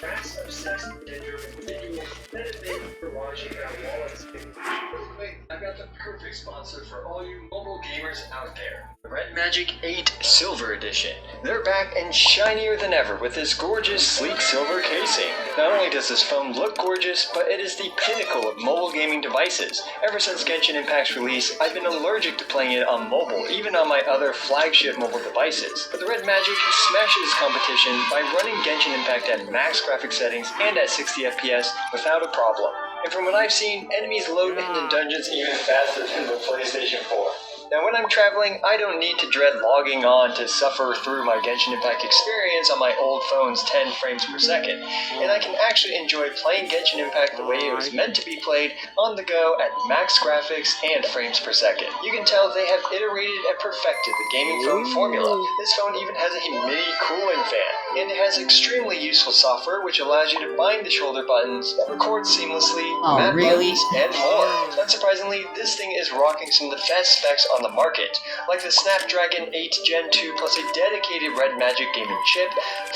grass-obsessed, gender-driven videos that have made for watching our wallets. Real quick, I've got the perfect sponsor for all you mobile gamers out there. The Red Magic 8 Silver Edition. They're back and shinier than ever with this gorgeous, sleek silver casing. Not only does this phone look gorgeous, but it is the pinnacle of mobile gaming devices. Ever since Genshin Impact's release, I've been allergic to playing it on mobile, even on my other flagship mobile devices. But the Red Magic smashes competition by running Genshin Impact at max graphic settings and at 60 FPS without a problem. And from what I've seen, enemies load into dungeons even faster than the PlayStation 4. Now when I'm traveling, I don't need to dread logging on to suffer through my Genshin Impact experience on my old phone's 10 frames per second, and I can actually enjoy playing Genshin Impact the way it was meant to be played on the go at max graphics and frames per second. You can tell they have iterated and perfected the gaming phone formula. This phone even has a mini cooling fan, and it has extremely useful software which allows you to bind the shoulder buttons, record seamlessly, map buttons, and more. Unsurprisingly, this thing is rocking some of the best specs on the market, like the Snapdragon 8 Gen 2 plus a dedicated Red Magic gaming chip,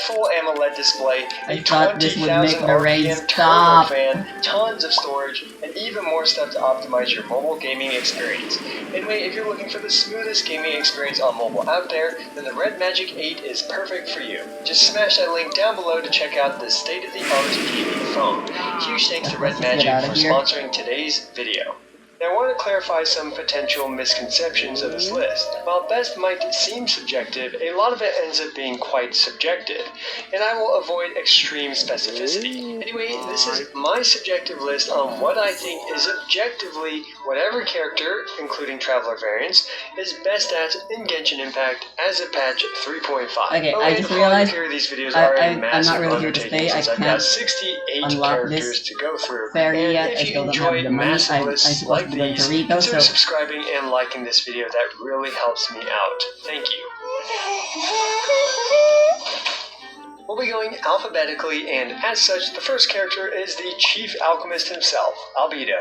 full AMOLED display, a 20,000 RPM turbo fan, tons of storage, and even more stuff to optimize your mobile gaming experience. Anyway, if you're looking for the smoothest gaming experience on mobile out there, then the Red Magic 8 is perfect for you. Just smash that link down below to check out this state-of-the-art gaming phone. Huge thanks to Red Magic for sponsoring today's video. Now I want to clarify some potential misconceptions of this list. While best might seem subjective, a lot of it ends up being quite subjective, and I will avoid extreme specificity. Anyway, this is my subjective list on what I think is objectively whatever character, including Traveler variants, is best at in Genshin Impact as of patch 3.5. Okay, I just realized these videos are I'm not really here to stay. I I've got can't 68 unlock characters this to go through. fairy And yet. if I you still don't enjoyed have the money. massive I'm lists supposed of Going these, to read those, consider so- subscribing and liking this video. That really helps me out. Thank you. We'll be going alphabetically, and as such, the first character is the Chief Alchemist himself, Albedo.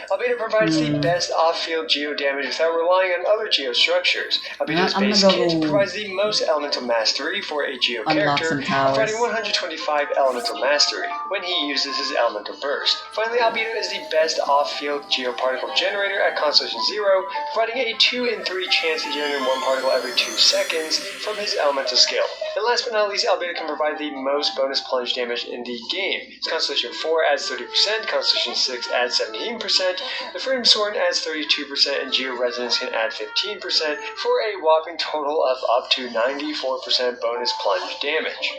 Albedo provides the best off-field geo damage without relying on other geo structures. Albedo's I'm base gonna kit go provides the most elemental mastery for a geo unlock character, some towers. providing 125 elemental mastery when he uses his elemental burst. Finally, Albedo is the best off-field geoparticle generator at Constellation 0, providing a 2 in 3 chance to generate 1 particle every 2 seconds from his elemental skill. And last but not least, Albedo can provide the most bonus plunge damage in the game. His Constellation 4 adds 30%, Constellation 6 adds 17%, the Freedom Sword adds 32%, and Geo Resonance can add 15% for a whopping total of up to 94% bonus plunge damage.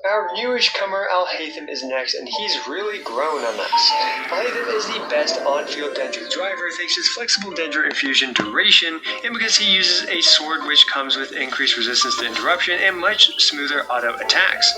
Our newish comer, Alhaitham, is next, and he's really grown on us. Alhaitham is the best on-field Dendro driver thanks to his flexible Dendro infusion duration, and because he uses a sword which comes with increased resistance to interruption and much smoother auto attacks.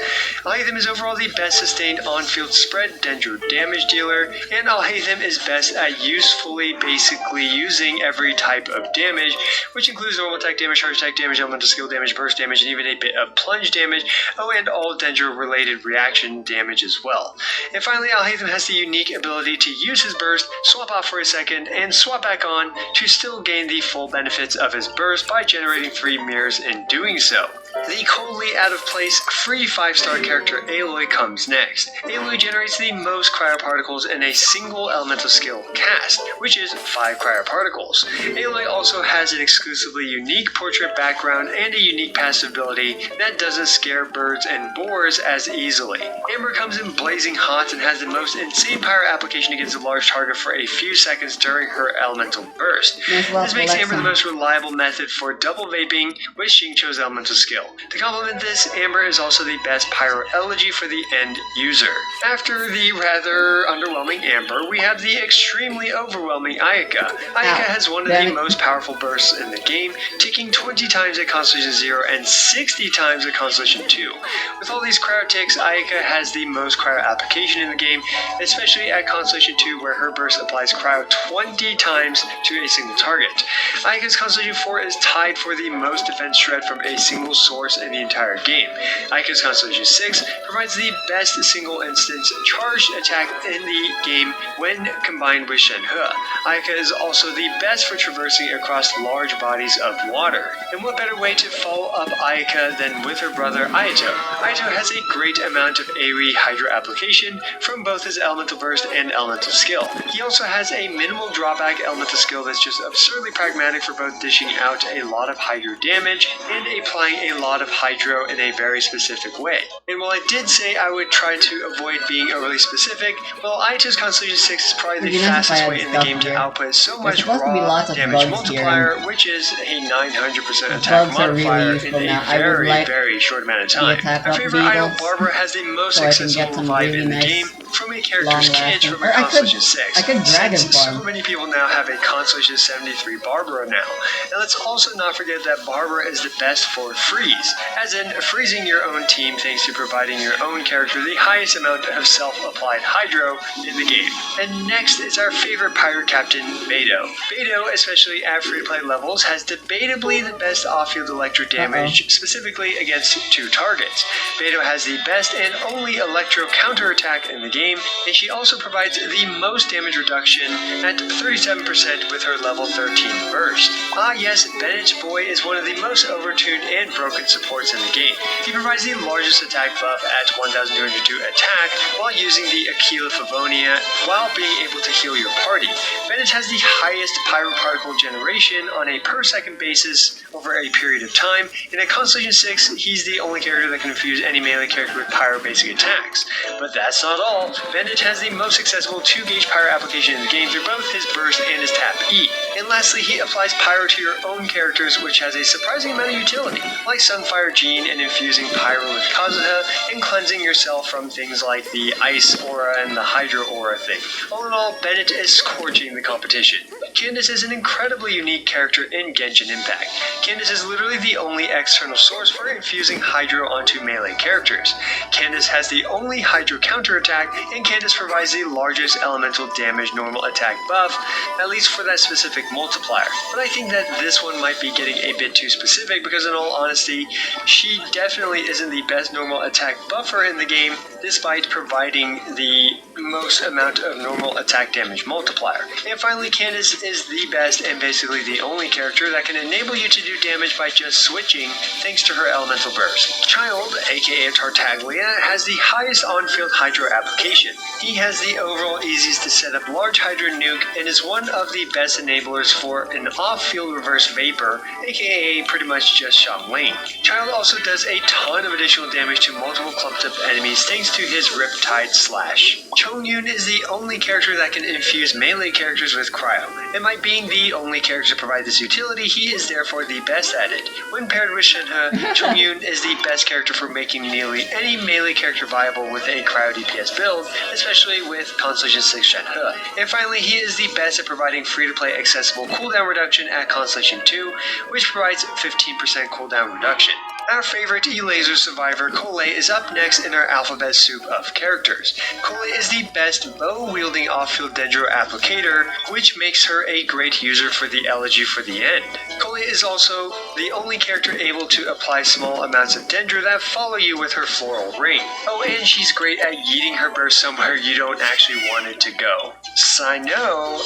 Alhaitham is overall the best sustained on-field spread Dendro damage dealer, and Alhaitham is best at usefully basically using every type of damage, which includes normal attack damage, charge attack damage, elemental skill damage, burst damage, and even a bit of plunge damage, and all Dendro-related reaction damage as well. And finally, Alhaitham has the unique ability to use his burst, swap off for a second, and swap back on to still gain the full benefits of his burst by generating 3 mirrors in doing so. The coldly out-of-place free 5-star character Aloy comes next. Aloy generates the most cryoparticles in a single elemental skill cast, which is 5 cryoparticles. Aloy also has an exclusively unique portrait background and a unique passive ability that doesn't scare birds and boars as easily. Amber comes in blazing hot and has the most insane power application against a large target for a few seconds during her elemental burst. This makes Amber the most reliable method for double vaping with Xingqiu's elemental skill. To complement this, Amber is also the best pyro elegy for the end user. After the rather underwhelming Amber, we have the extremely overwhelming Ayaka. Ayaka has one of the most powerful bursts in the game, ticking 20 times at Constellation 0 and 60 times at Constellation 2. With all these cryo ticks, Ayaka has the most cryo application in the game, especially at Constellation 2 where her burst applies cryo 20 times to a single target. Ayaka's Constellation 4 is tied for the most defense shred from a single source in the entire game. Ayaka's Constellation 6 provides the best single instance charged attack in the game when combined with Shenhe. Ayaka is also the best for traversing across large bodies of water. And what better way to follow up Ayaka than with her brother Ayato? Ayato has a great amount of AoE Hydro application from both his elemental burst and elemental skill. He also has a minimal drawback elemental skill that's just absurdly pragmatic for both dishing out a lot of Hydro damage and applying a lot of Hydro in a very specific way. And while I did say I would try to avoid being overly specific, well, Ayato's Constellation 6 is probably the fastest way in the game to output so much raw damage multiplier, which is a 900% attack modifier in a very short amount of time. My favorite idol, Barbara, has the most accessible revive in the game from a character's kit from a Constellation 6. Since so many people now have a Constellation 73 Barbara now. And let's also not forget that Barbara is the best for freeze, as in freezing your own team thanks to providing your own character the highest amount of self-applied Hydro in the game. And next is our favorite pirate captain, Beidou. Beidou, especially at free-to-play levels, has debatably the best off-field electro damage, specifically against 2 targets. Beidou has the best and only electro counter-attack in the game, and she also provides the most damage reduction at 37% with her level 13 burst. Ah yes, Bennett's Boy is one of the most overtuned and broken supports in the game. He provides the largest attack buff at 1202 attack while using the Aquila Favonia while being able to heal your party. Bennett has the highest pyroparticle generation on a per second basis over a period of time, and at Constellation 6, he's the only character that can infuse any melee character with pyro basic attacks. But that's not all. Bennett has the most accessible 2-gauge pyro application in the game through both his burst and his tap E. And lastly, he applies pyro to your own characters, which has a surprising amount of utility, like Sunfire Jean and infusing pyro with Kazuha, and cleansing yourself from things like the ice aura and the hydro aura thing. All in all, Bennett is scorching the competition. Candace is an incredibly unique character in Genshin Impact. Candace is literally the only external source for infusing Hydro onto melee characters. Candace has the only Hydro counterattack, and Candace provides the largest elemental damage normal attack buff, at least for that specific multiplier. But I think that this one might be getting a bit too specific because in all honesty, she definitely isn't the best normal attack buffer in the game, despite providing the most amount of normal attack damage multiplier. And finally, Candace is the best and basically the only character that can enable you to do damage by just switching thanks to her elemental burst. Child, aka Tartaglia, has the highest on-field Hydro application. He has the overall easiest to set up large Hydro nuke and is one of the best enablers for an off-field reverse vapor, aka pretty much just Shang Lane. Child also does a ton of additional damage to multiple clumped up enemies thanks to his Riptide Slash. Chongyun is the only character that can infuse melee characters with cryo, and by being the only character to provide this utility, he is therefore the best at it. When paired with Shenhe, Chongyun is the best character for making nearly any melee character viable with a cryo DPS build, especially with Constellation 6 Shenhe. And finally, he is the best at providing free-to-play accessible cooldown reduction at Constellation 2, which provides 15% cooldown reduction. Our favorite E-Laser survivor, Cole, is up next in our alphabet soup of characters. Cole is the best bow-wielding off-field Dendro applicator, which makes her a great user for the Elegy for the End. Cole is also the only character able to apply small amounts of Dendro that follow you with her floral ring. Oh, and she's great at yeeting her burst somewhere you don't actually want it to go. Sino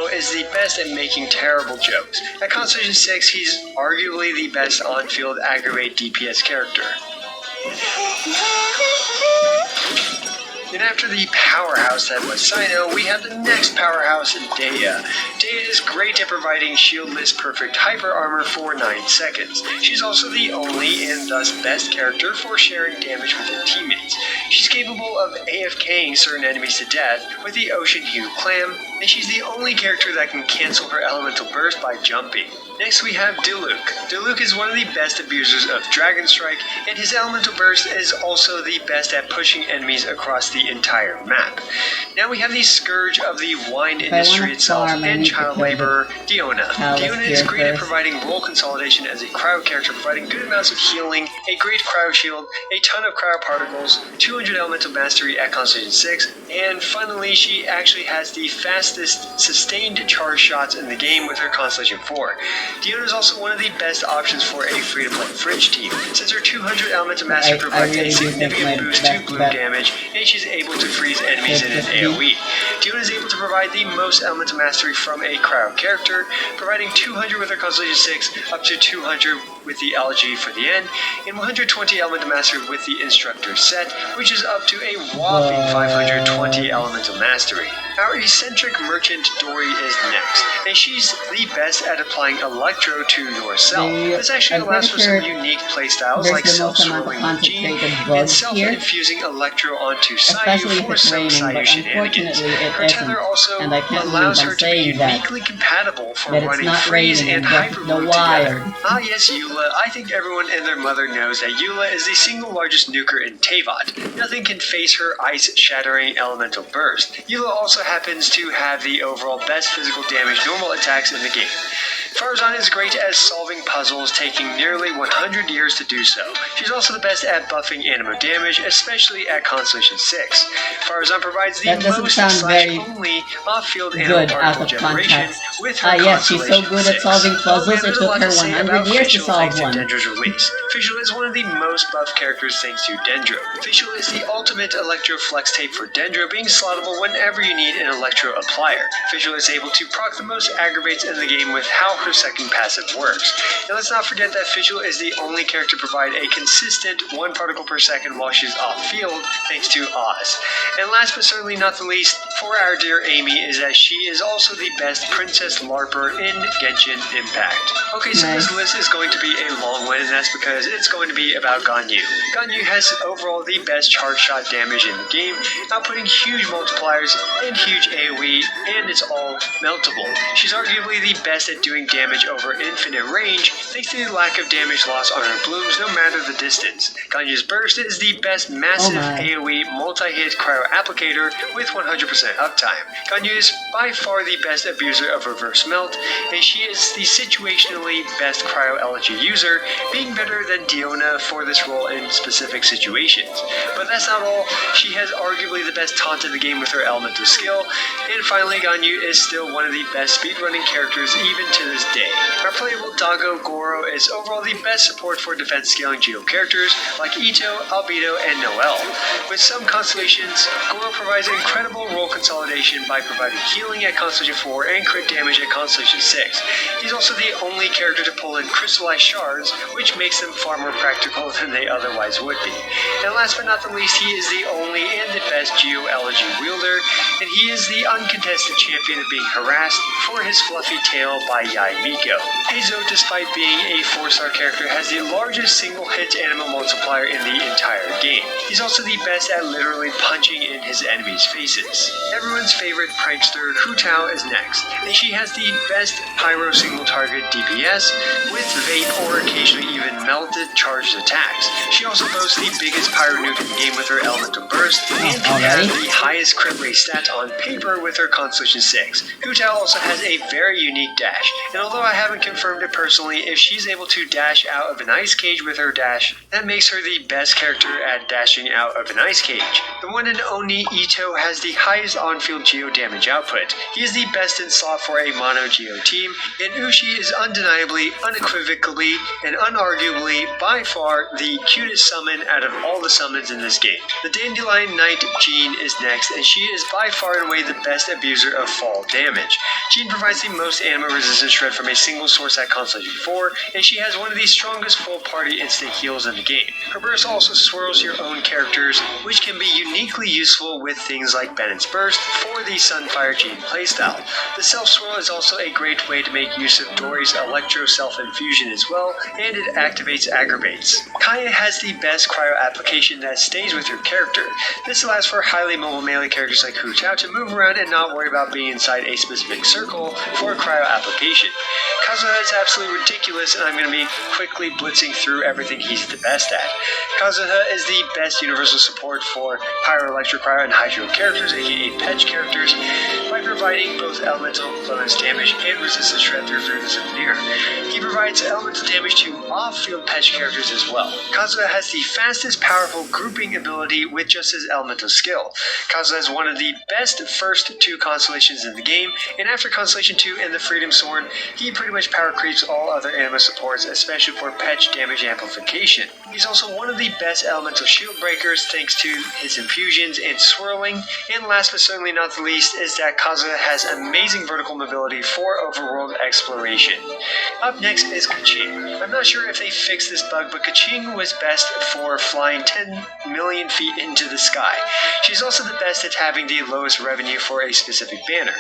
is the best at making terrible jokes. At Constellation 6, he's arguably the best on-field aggravate DPS character. And after the powerhouse that was Sino, we have the next powerhouse, Dehya. Dehya is great at providing shieldless perfect hyper armor for 9 seconds. She's also the only and thus best character for sharing damage with her teammates. She's capable of AFKing certain enemies to death with the Ocean Hue Clam, and she's the only character that can cancel her elemental burst by jumping. Next we have Diluc. Diluc is one of the best abusers of Dragon Strike, and his elemental burst is also the best at pushing enemies across the entire map. Now we have the scourge of the wine industry itself and child laborer, Diona. Diona is great at providing role consolidation as a cryo character, providing good amounts of healing, a great cryo shield, a ton of cryo particles, 200 elemental mastery at Constellation 6, and finally she actually has the fastest sustained charge shots in the game with her Constellation 4. Diona is also one of the best options for a free-to-play Fringe team, since her 200 elemental mastery provides a significant boost to bloom damage, and she's able to freeze enemies in an AoE. Diona is able to provide the most elemental mastery from a cryo character, providing 200 with her Constellation 6, up to 200 with the Elegy for the End, and 120 elemental mastery with the Instructor set, which is up to a whopping 520 elemental mastery. Our eccentric merchant Dori is next, and she's the best at applying Electro to yourself. This actually allows for some unique playstyles like self-swirling Gene and self-infusing Electro onto Sayu for some Sayu shenanigans. Her tether also allows her to be uniquely compatible for running Freeze and Hyperloop together. Ah yes, Eula. I think everyone and their mother knows that Eula is the single largest nuker in Teyvat. Nothing can face her ice-shattering elemental burst. Eula also happens to have the overall best physical damage normal attacks in the game. Farazan is great at solving puzzles, taking nearly 100 years to do so. She's also the best at buffing animo damage, especially at Constellation 6. Farazan provides the most/only off-field animo particle generation with her yes, she's Constellation so good 6. at solving puzzles, it took her 100 years to solve one. Dendro's release. Fischl is one of the most buffed characters thanks to Dendro. Fischl is the ultimate Electro Flex Tape for Dendro, being slottable whenever you need an Electro applier. Fischl is able to proc the most aggravates in the game with how her second passive works. And let's not forget that Fischl is the only character to provide a consistent 1 particle per second while she's off-field, thanks to Oz. And last but certainly not the least, for our dear Amy, is that she is also the best Princess LARPer in Genshin Impact. Okay, so this list is going to be a long one, and that's because because it's going to be about Ganyu. Ganyu has overall the best charge shot damage in the game, outputting huge multipliers and huge AoE, and it's all meltable. She's arguably the best at doing damage over infinite range, thanks to the lack of damage loss on her blooms no matter the distance. Ganyu's burst is the best massive AoE multi-hit cryo applicator with 100% uptime. Ganyu is by far the best abuser of reverse melt, and she is the situationally best cryo elegy user, being better than Diona for this role in specific situations. But that's not all, she has arguably the best taunt in the game with her elemental skill, and finally Ganyu is still one of the best speedrunning characters even to this day. Our playable Dago Goro is overall the best support for defense scaling Geo characters like Ito, Albedo, and Noel. With some constellations, Goro provides incredible role consolidation by providing healing at Constellation 4 and crit damage at Constellation 6. He's also the only character to pull in crystallized shards, which makes them far more practical than they otherwise would be. And last but not the least, he is the only and the best Geo elegy wielder, and he is the uncontested champion of being harassed for his fluffy tail by Yai Miko. Heizo, despite being a 4-star character, has the largest single-hit animal multiplier in the entire game. He's also the best at literally punching in his enemies' faces. Everyone's favorite prankster, Hu Tao, is next, and she has the best pyro single-target DPS, with vape or occasionally even melted charged attacks. She also boasts the biggest pyro nuke in the game with her elemental burst, and can have the highest crit rate stat on paper with her Constellation 6. Hu Tao also has a very unique dash, and although I haven't confirmed it personally, if she's able to dash out of an ice cage with her dash, that makes her the best character at dashing out of an ice cage. The one and only Ito has the highest on-field Geo damage output. He is the best in slot for a mono Geo team, and Ushi is undeniably, unequivocally, and unarguably by far the cutest summon out of all the summons in this game. The Dandelion Knight Jean is next, and she is by far and away the best abuser of fall damage. Jean provides the most anima resistance shred from a single source at Constellation 4, and she has one of the strongest full party instant heals in the game. Her burst also swirls your own characters, which can be uniquely useful with things like Bennett's Burst for the Sunfire Jean playstyle. The Self Swirl is also a great way to make use of Dory's Electro Self Infusion as well, and it activates Aggravates. Kaya has the best cryo application that stays with your character. This allows for highly mobile melee characters like Hu Tao to move around and not worry about being inside a specific circle for a cryo application. Kazuha is absolutely ridiculous, and I'm going to be quickly blitzing through everything he's the best at. Kazuha is the best universal support for Pyro, Electro, Cryo, and Hydro characters, aka Pedge characters, by providing both elemental bonus damage and resistance shred through the Souvenir. He provides elemental damage to off-field Pedge characters as well. Kazuha has the fastest powerful grouping ability with just his elemental skill. Kazuha is one of the best first 2 constellations in the game, and after Constellation 2 and the Freedom Sworn, he pretty much power creeps all other anima supports, especially for Pedge damage amplification. He's also one of the best elemental shield breakers thanks to his infusions and swirling, and last but certainly not the least is that Kazuha has amazing vertical mobility for overworld exploration. Up next is Keqing. I'm not sure if they fixed this bug, but Keqing was best for flying 10 million feet into the sky. She's also the best at having the lowest revenue for a specific banner.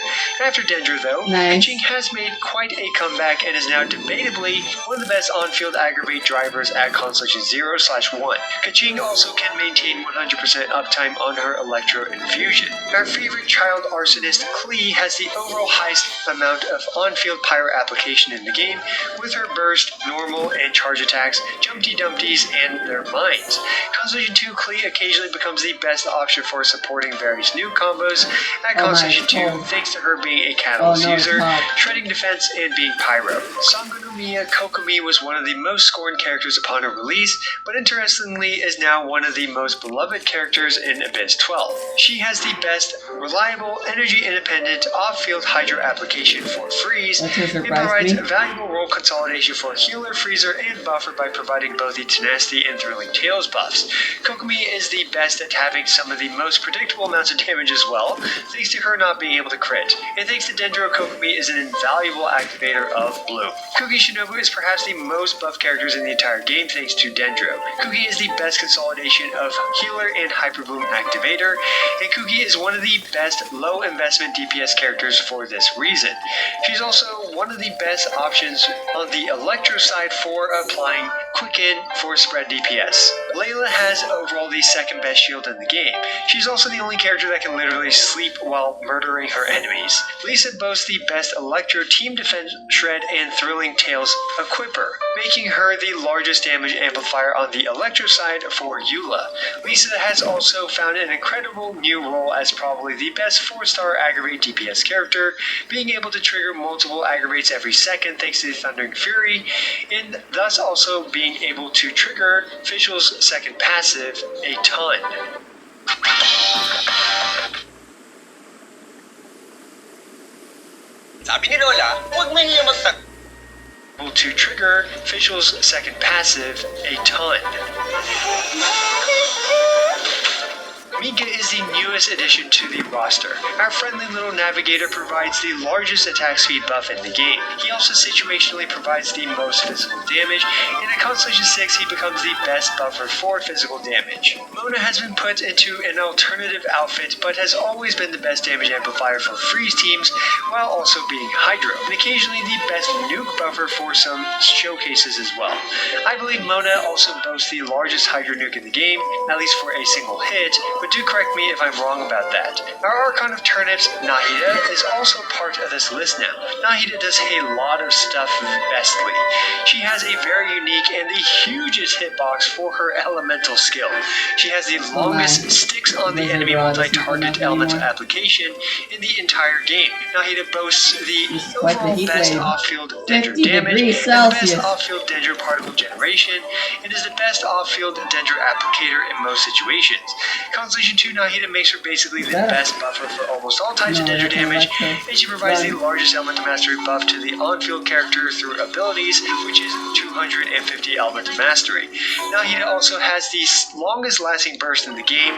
After Dendro though, Keqing has made quite a comeback and is now debatably one of the best on-field aggravate drivers at Constellation 0/1. Keqing also can maintain 100% uptime on her Electro Infusion. Our favorite child arsonist, Klee, has the overall highest amount of on-field pyro application in the game, with her burst, normal, and charge attacks, Jumpty Dumpties, and their mines. Constellation 2 Klee occasionally becomes the best option for supporting various new combos at Constellation 2 thanks to her being a Catalyst user, shredding defense, and being pyro. Sangonomiya Kokomi was one of the most scorned characters upon her release, but interestingly is now one of the most beloved characters in Abyss 12. She has the best reliable, energy-independent, off-field Hydro application for freeze, and provides valuable role consolidation for healer, freezer, and buffer by providing both the tenacity and thrilling tails buffs. Kokomi is the best at having some of the most predictable amounts of damage as well, thanks to her not being able to crit, and thanks to Dendro, Kokomi is an invaluable activator of Bloom. Kuki Shinobu is perhaps the most buffed characters in the entire game thanks to Dendro. Kuki is the best consolidation of healer and hyper bloom activator, and Kuki is one of the best low investment DPS characters for this reason. She's also one of the best options on the Electro side for applying Quicken for spread DPS. Layla has overall the second best shield in the game. She's also the only character that can literally sleep while murdering her enemies. Lisa boasts the best Electro, Team Defense, Shred, and Thrilling Tales equipper, making her the largest damage amplifier on the Electro side for Eula. Lisa has also found an incredible new role as probably the best 4-star aggravate DPS character, being able to trigger multiple aggravates every second thanks to the Thundering Fury, and thus also being able to trigger Fischl's second passive a ton. Sabi ni Lola, huwag mahiyang Able to trigger Fischl's second passive a ton. Mika is the newest addition to the roster. Our friendly little navigator provides the largest attack speed buff in the game. He also situationally provides the most physical damage, and at Constellation 6 he becomes the best buffer for physical damage. Mona has been put into an alternative outfit, but has always been the best damage amplifier for freeze teams, while also being Hydro, and occasionally the best nuke buffer for some showcases as well. I believe Mona also boasts the largest Hydro nuke in the game, at least for a single hit, but do correct me if I'm wrong about that. Our Archon of Turnips, Nahida, is also part of this list now. Nahida does a lot of stuff bestly. She has a very unique and the hugest hitbox for her elemental skill. She has the longest sticks on the enemy multi-target elemental application in the entire game. Nahida boasts the overall best off-field Dendro damage and the best off-field Dendro particle generation. It is the best off-field Dendro applicator in most situations. Constellation 2 Nahida makes her basically the best buffer for almost all types of Dendro damage, and she provides the largest Elemental Mastery buff to the on-field character through abilities, which is 250 Elemental Mastery. Nahida also has the longest lasting burst in the game,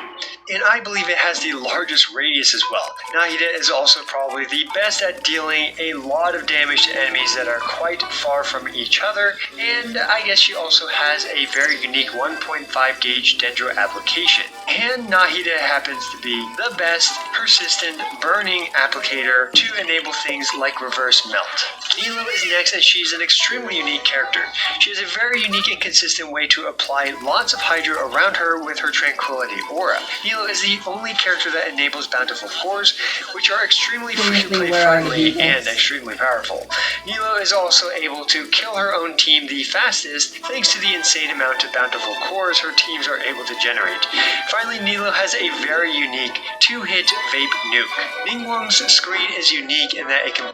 and I believe it has the largest radius as well. Nahida is also probably the best at dealing a lot of damage to enemies that are quite far from each other, and I guess she also has a very unique 1.5 gauge Dendro application. And Nahida happens to be the best persistent burning applicator to enable things like reverse melt. Nilo is next, and she's an extremely unique character. She has a very unique and consistent way to apply lots of Hydro around her with her Tranquility aura. Nilo is the only character that enables bountiful cores, which are extremely free-to-play friendly and extremely powerful. Nilo is also able to kill her own team the fastest thanks to the insane amount of bountiful cores her teams are able to generate. Finally, Nilo has a very unique 2-hit vape nuke. Ningguang's screen is unique in that it can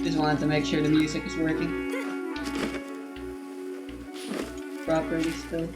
Just wanted to make sure the music is working properly still.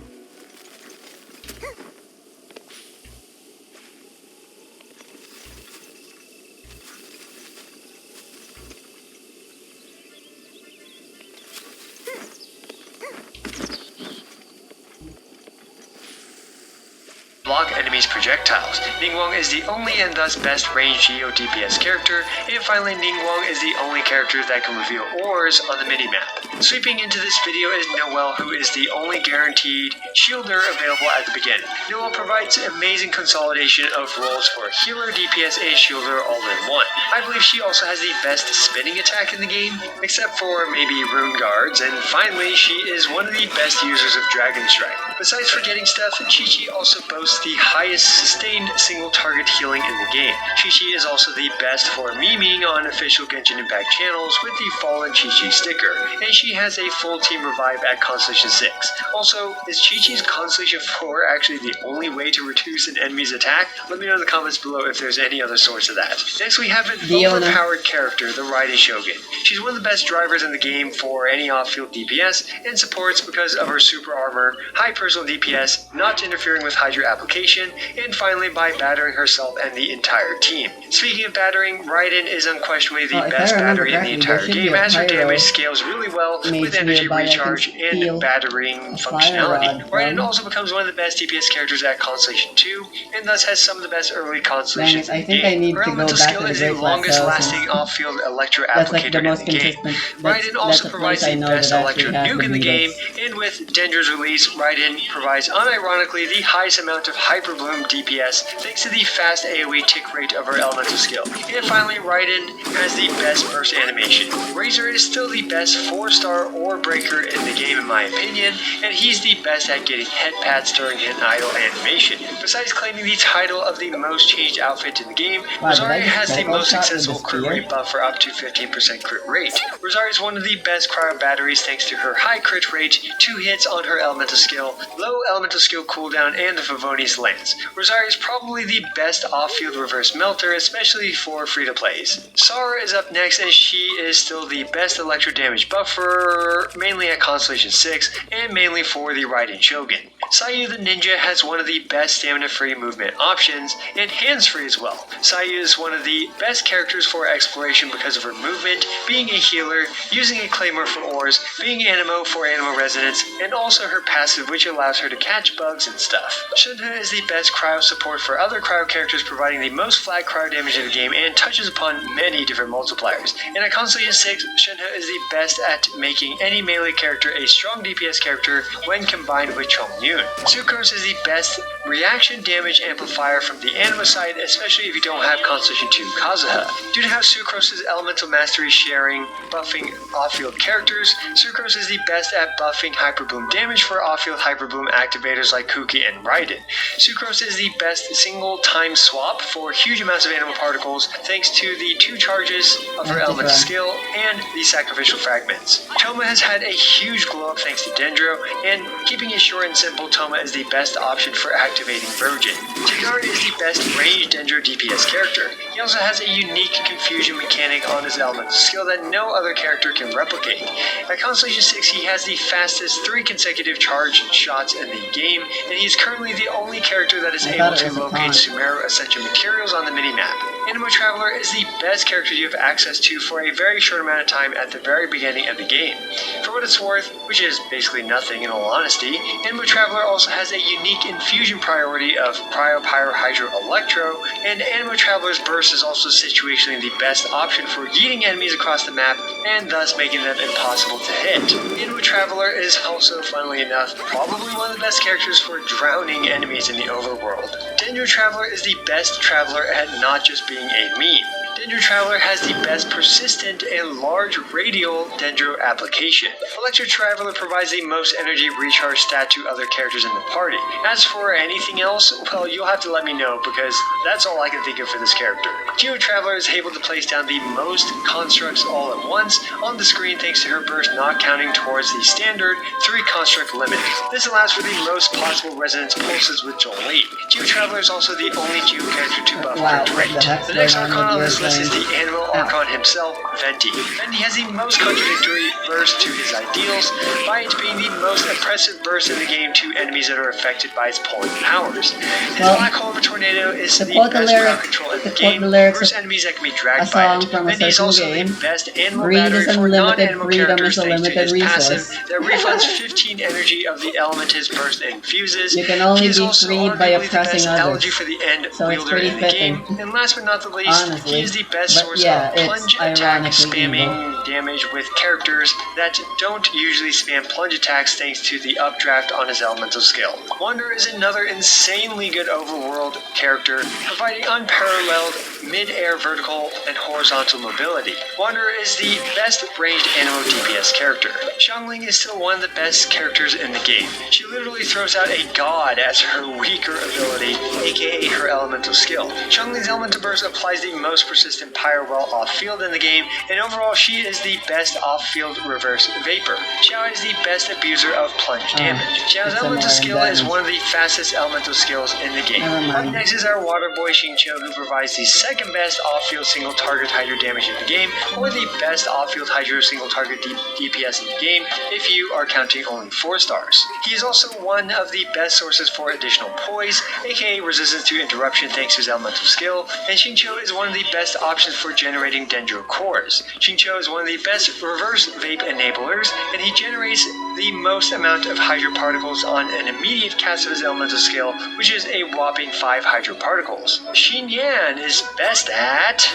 block enemies' projectiles. Ningguang is the only and thus best ranged Geo DPS character, and finally Ningguang is the only character that can reveal ores on the minimap. Sweeping into this video is Noelle, who is the only guaranteed shielder available at the beginning. Noelle provides amazing consolidation of roles for healer, DPS, and shielder all in one. I believe she also has the best spinning attack in the game, except for maybe Rune Guards, and finally she is one of the best users of Dragon Strike. Besides forgetting stuff, Qiqi also boasts the highest sustained single target healing in the game. Qiqi is also the best for memeing on official Genshin Impact channels with the Fallen Qiqi sticker, and she has a full team revive at Constellation 6. Also, is Qiqi's Constellation 4 actually the only way to reduce an enemy's attack? Let me know in the comments below if there's any other source of that. Next we have an overpowered character, the Raiden Shogun. She's one of the best drivers in the game for any off-field DPS, and supports because of her super armor, high personal DPS, not interfering with Hydra application, and finally by battering herself and the entire team. Speaking of battering, Raiden is unquestionably the best battery in the entire game, as her damage scales really well with energy recharge and battering functionality. Raiden also becomes one of the best DPS characters at Constellation 2, and thus has some of the best early constellations in the game. Her elemental skill is the longest lasting off-field Electro applicator in the game. Raiden also provides the best Electro nuke in the game, and with Dendra's release, Raiden provides unironically the highest amount of of Hyper Bloom DPS thanks to the fast AoE tick rate of her elemental skill. And finally, Raiden has the best burst animation. Razor is still the best 4-star ore breaker in the game in my opinion, and he's the best at getting head pats during an idle animation. Besides claiming the title of the most changed outfit in the game, Rosaria has the most successful crit rate buff for up to 15% crit rate. Rosaria is one of the best cryo batteries thanks to her high crit rate, 2 hits on her elemental skill, low elemental skill cooldown, and the Favoni's lance. Rosaria is probably the best off-field reverse melter, especially for free-to-plays. Sara is up next, and she is still the best electro damage buffer, mainly at Constellation 6, and mainly for the Raiden Shogun. Sayu the Ninja has one of the best stamina-free movement options, and hands-free as well. Sayu is one of the best characters for exploration because of her movement, being a healer, using a claymore for ores, being Animo for animal resonance, and also her passive which allows her to catch bugs and stuff. Shenhe is the best cryo support for other cryo characters, providing the most flat cryo damage in the game and touches upon many different multipliers. And at Constellation 6, Shenhe is the best at making any melee character a strong DPS character when combined with Chongyun. Sucrose is the best reaction damage amplifier from the Animo side, especially if you don't have Constellation 2 Kazuha. Due to how Sucrose's elemental mastery sharing buffing off-field characters, Sucrose is the best at buffing Hyper Bloom damage for off-field Hyper Bloom activators like Kuki and Raiden. Sucrose is the best single-time swap for huge amounts of animal particles thanks to the 2 charges of her elemental skill and the sacrificial fragments. Toma has had a huge glow-up thanks to Dendro, and keeping it short and simple, Toma is the best option for activating Virgin. Tigari is the best ranged Dendro DPS character. He also has a unique confusion mechanic on his elemental skill that no other character can replicate. At Constellation 6, he has the fastest 3 consecutive charged shots in the game, and he is currently the only character that is able to locate Sumeru Ascension materials on the minimap. Animo Traveler is the best character you have access to for a very short amount of time at the very beginning of the game. For what it's worth, which is basically nothing in all honesty, Animo Traveler also has a unique infusion priority of Cryo, Pyro, Hydro, Electro, and Animo Traveler's burst is also situationally the best option for yeeting enemies across the map and thus making them impossible to hit. Animo Traveler is also, funnily enough, probably one of the best characters for drowning enemies in the overworld. Dendro Traveler is the best traveler at not just being a meme. Dendro Traveler has the best persistent and large radial Dendro application. Electro Traveler provides the most energy recharge stat to other characters in the party. As for anything else, well, you'll have to let me know because that's all I can think of for this character. Geo Traveler is able to place down the most constructs all at once on the screen thanks to her burst not counting towards the standard 3 construct limit. This allows for the most possible resonance pulses with Jolie. Geo Traveler is also the only Geo character to buff crit rate. The next Archon on this list is the Animal Archon himself, Venti. Venti has the most contradictory burst to his ideals, by it being the most impressive burst in the game to enemies that are affected by its pulling powers. His Black Hole of a Tornado is the best crowd control in the game, versus enemies that can be dragged by it. Venti is also the best animal battery for non-animal characters thanks to his passive that refunds 15 energy of the element his burst infuses. You can only He is be also freed by arguably the oppressing best others. elegy for the end So it's wielder pretty in the game. fitting. And last but not the least, Honestly. he is the best But source yeah, of it's plunge attack ironically spamming damage with characters that don't usually spam plunge attacks thanks to the updraft on his elemental skill. Wander is another insanely good overworld character, providing unparalleled mid-air vertical and horizontal mobility. Wander is the best ranged Animo DPS character. Xiangling is still one of the best characters in the game. She literally throws out a god as her weaker ability, aka her elemental skill. Xiangling's elemental burst applies the most persistent pyro while off-field in the game, and overall she is the best off-field reverse vapor. Xiao is the best abuser of plunge damage. Xiao's it's elemental skill is damage. one of the fastest elemental skills in the game. Never mind. Up next is our water boy Xingqiu, who provides the second best off-field single target hydro damage in the game, or the best off-field hydro single target DPS in the game if you are counting only 4 stars. He is also one of the best sources for additional poise, aka resistance to interruption thanks to his elemental skill, and Xingqiu is one of the best options for generating Dendro cores. Xingqiu is one of the best reverse vape enablers, and he generates the most amount of hydro particles on an immediate cast of his elemental skill, which is a whopping 5 hydro particles. Xin Yan is best at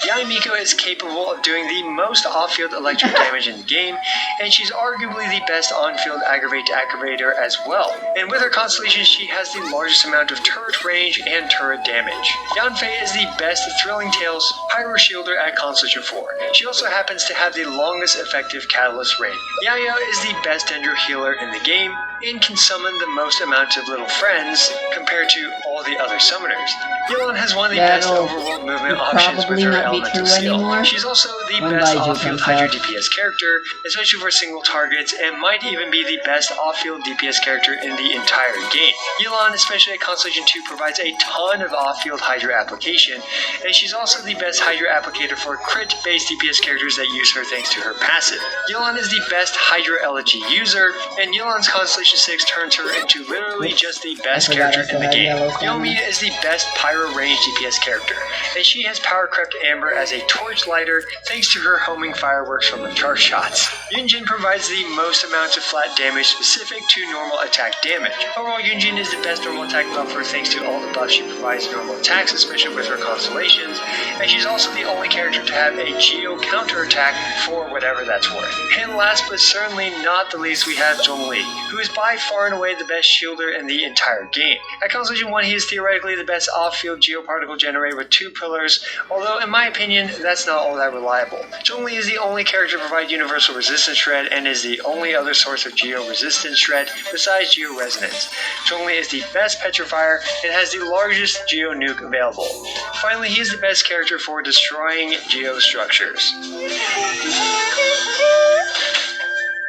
Yang Mai Miko is capable of doing the most off-field electric damage in the game, and she's arguably the best on-field activator as well. And with her constellation, she has the largest amount of turret range and turret damage. Yanfei is the best Thrilling Tales Pyro Shielder at Constellation 4. She also happens to have the longest effective catalyst range. Yaya is the best Dendro healer in the game, and can summon the most amount of little friends compared to all the other summoners. Yelan has one of the best overworld movement options with her elemental skill. She's also the best off-field Hydra DPS character, especially for single targets, and might even be the best off-field DPS character in the entire game. Yelan, especially at Constellation 2, provides a ton of off-field Hydra application, and she's also the best Hydra applicator for crit-based DPS characters that use her thanks to her passive. Yelan is the best Hydra elegy user, and Yelan's Constellation 6 turns her into literally just the best character in the game. Yoimiya is the best Pyro range DPS character, and she has Power Crept Amber as a torch lighter thanks to her homing fireworks from her charge shots. Yunjin provides the most amounts of flat damage specific to normal attack damage. Overall, Yunjin is the best normal attack buffer thanks to all the buffs she provides normal attacks, especially with her constellations, and she's also the only character to have a Geo counterattack for whatever that's worth. And last but certainly not the least, we have Zhongli, who is by far and away the best shielder in the entire game. At Constellation 1, he is theoretically the best off-field geoparticle generator with 2 pillars, although in my opinion, that's not all that reliable. Zhongli is the only character to provide universal resistance shred and is the only other source of geo resistance shred besides geo resonance. Zhongli is the best petrifier and has the largest geo nuke available. Finally, he is the best character for destroying geo structures.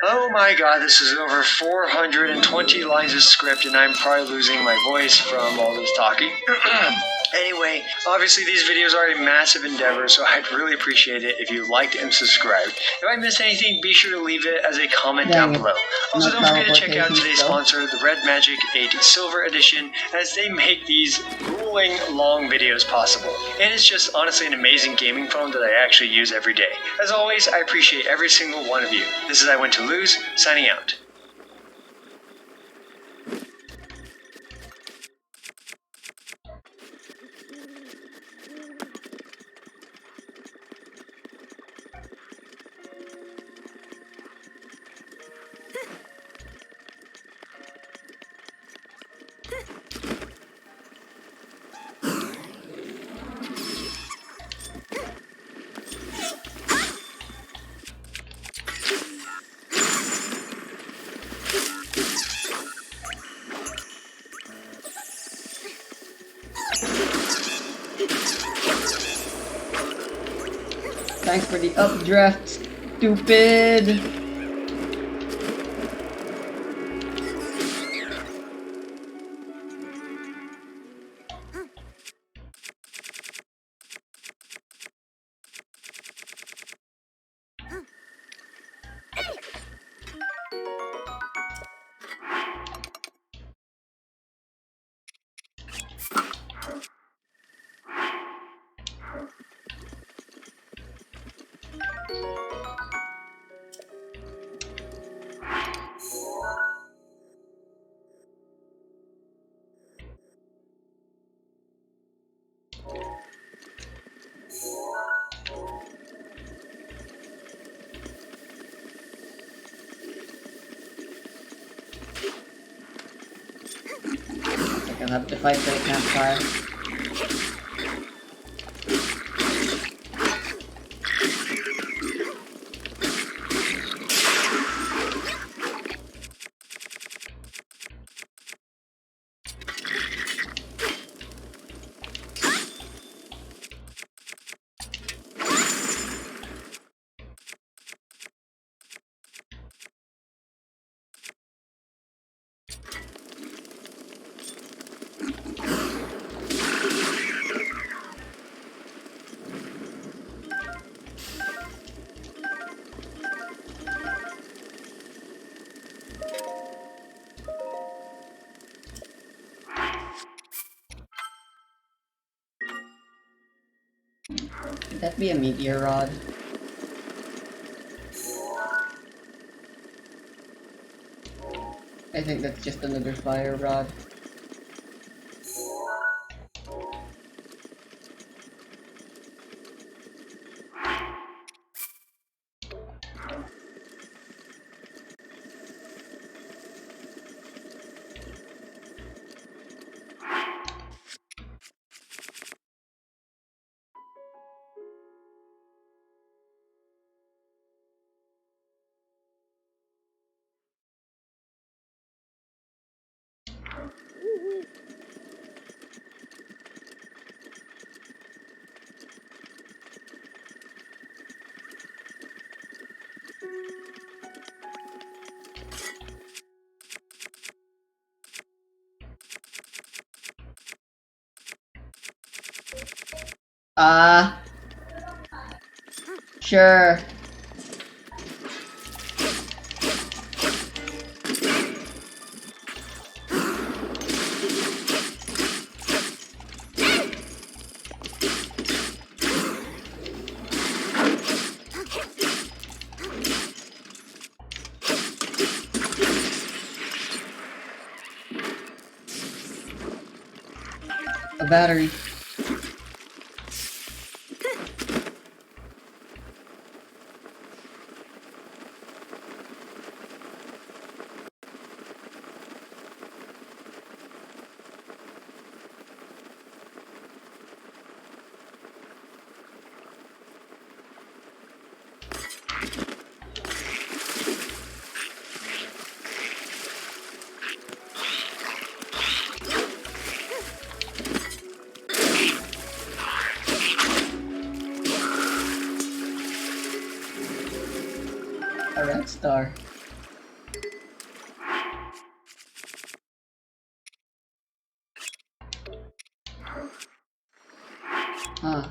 Oh my god, this is over 420 lines of script and I'm probably losing my voice from all this talking. Anyway, obviously these videos are a massive endeavor, so I'd really appreciate it if you liked and subscribed. If I missed anything, be sure to leave it as a comment down below. Also, don't forget to check out today's sponsor, the Red Magic 8 Silver Edition, as they make these grueling long videos possible. And it's just honestly an amazing gaming phone that I actually use every day. As always, I appreciate every single one of you. This is I Went to Lose, signing out. Thanks for the updraft, stupid! I'll have to fight for the campfire. Could that be a meteor rod? I think that's just another fire rod. Sure. A battery. A red star. Huh.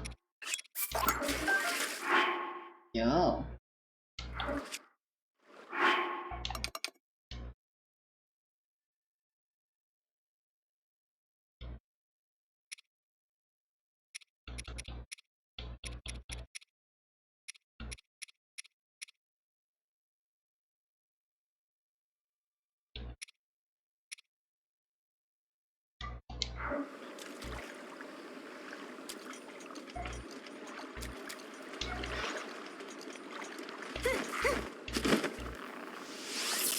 Yo.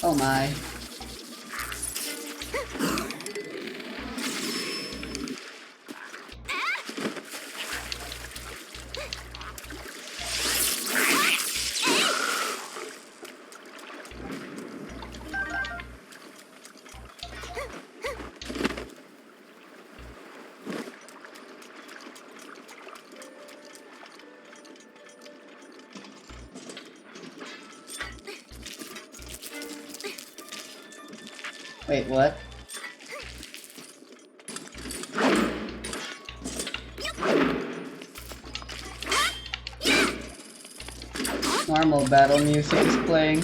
Oh my. Wait, what? Normal battle music is playing.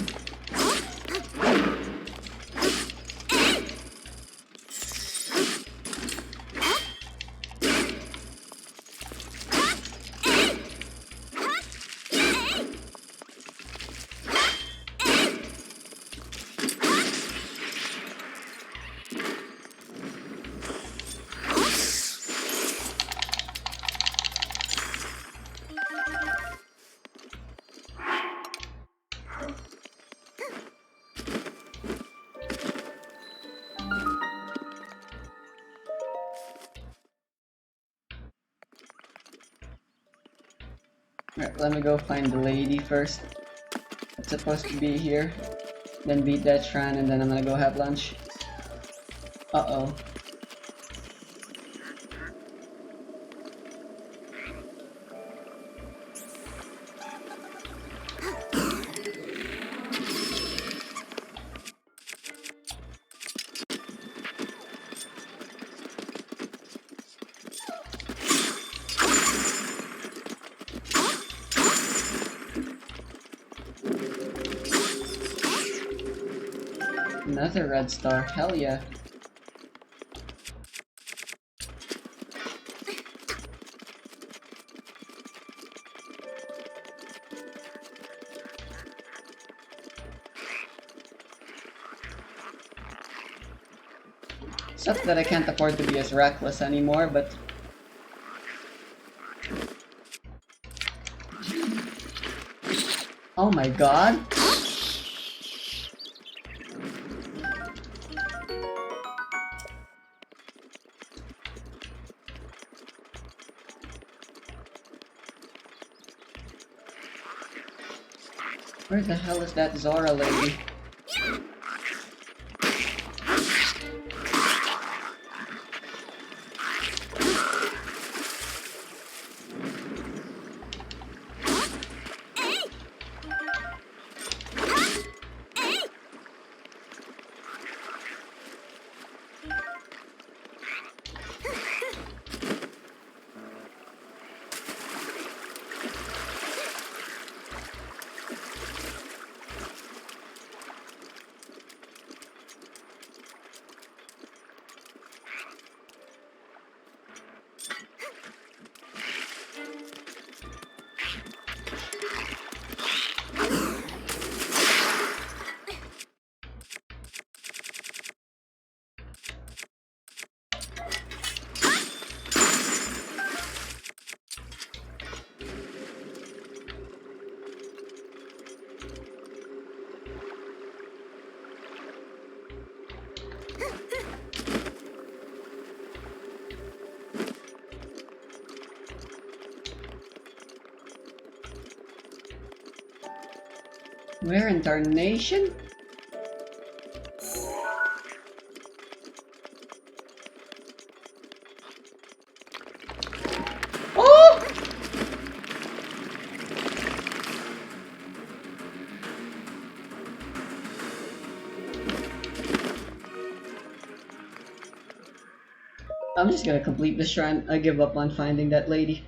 Alright, let me go find the lady first. It's supposed to be here. Then beat that shrine and then I'm gonna go have lunch. Uh-oh. Another red star, hell yeah. Sucks that I can't afford to be as reckless anymore, but... Oh my god! Where the hell is that Zora lady? Where in darnation? Oh! I'm just gonna complete the shrine. I give up on finding that lady.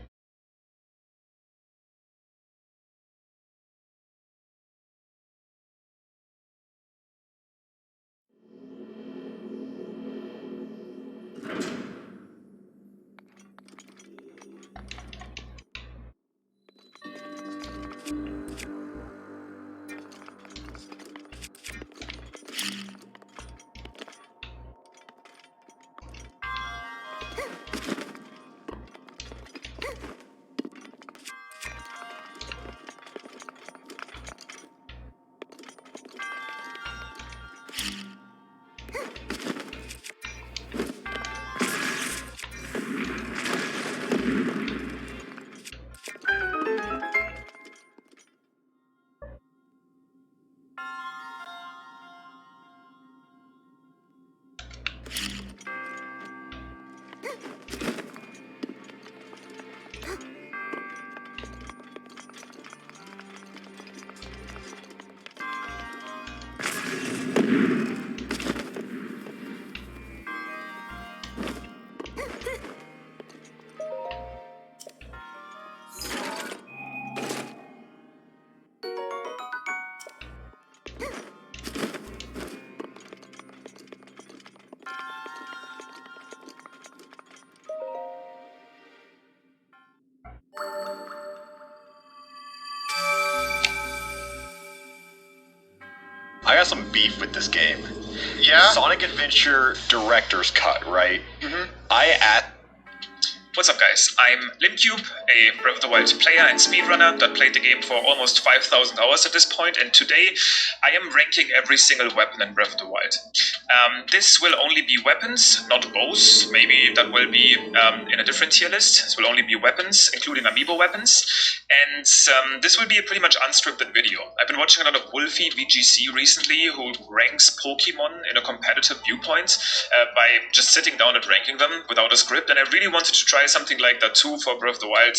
I got some beef with this game. Yeah? Sonic Adventure Director's Cut, right? What's up, guys? I'm Limcube, a Breath of the Wild player and speedrunner that played the game for almost 5,000 hours at this point, and today I am ranking every single weapon in Breath of the Wild. This will only be weapons, not bows. Maybe that will be in a different tier list. This will only be weapons, including amiibo weapons, and this will be a pretty much unscripted video. I've been watching a lot of Wolfie VGC recently, who ranks Pokemon in a competitive viewpoint by just sitting down and ranking them without a script, and I really wanted to try something like that too for Breath of the Wild,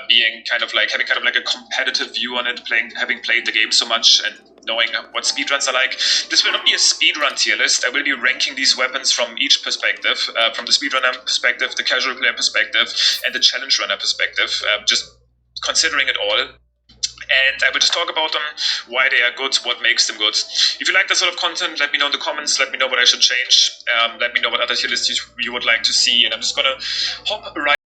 being kind of like having kind of like a competitive view on it, having played the game so much and knowing what speedruns are like. This will not be a speedrun tier list. I will be ranking these weapons from each perspective, from the speedrunner perspective, the casual player perspective, and the challenge runner perspective, just considering it all. And I will just talk about them, why they are good, what makes them good. If you like that sort of content, let me know in the comments, let me know what I should change, let me know what other tier lists you would like to see, and I'm just gonna hop right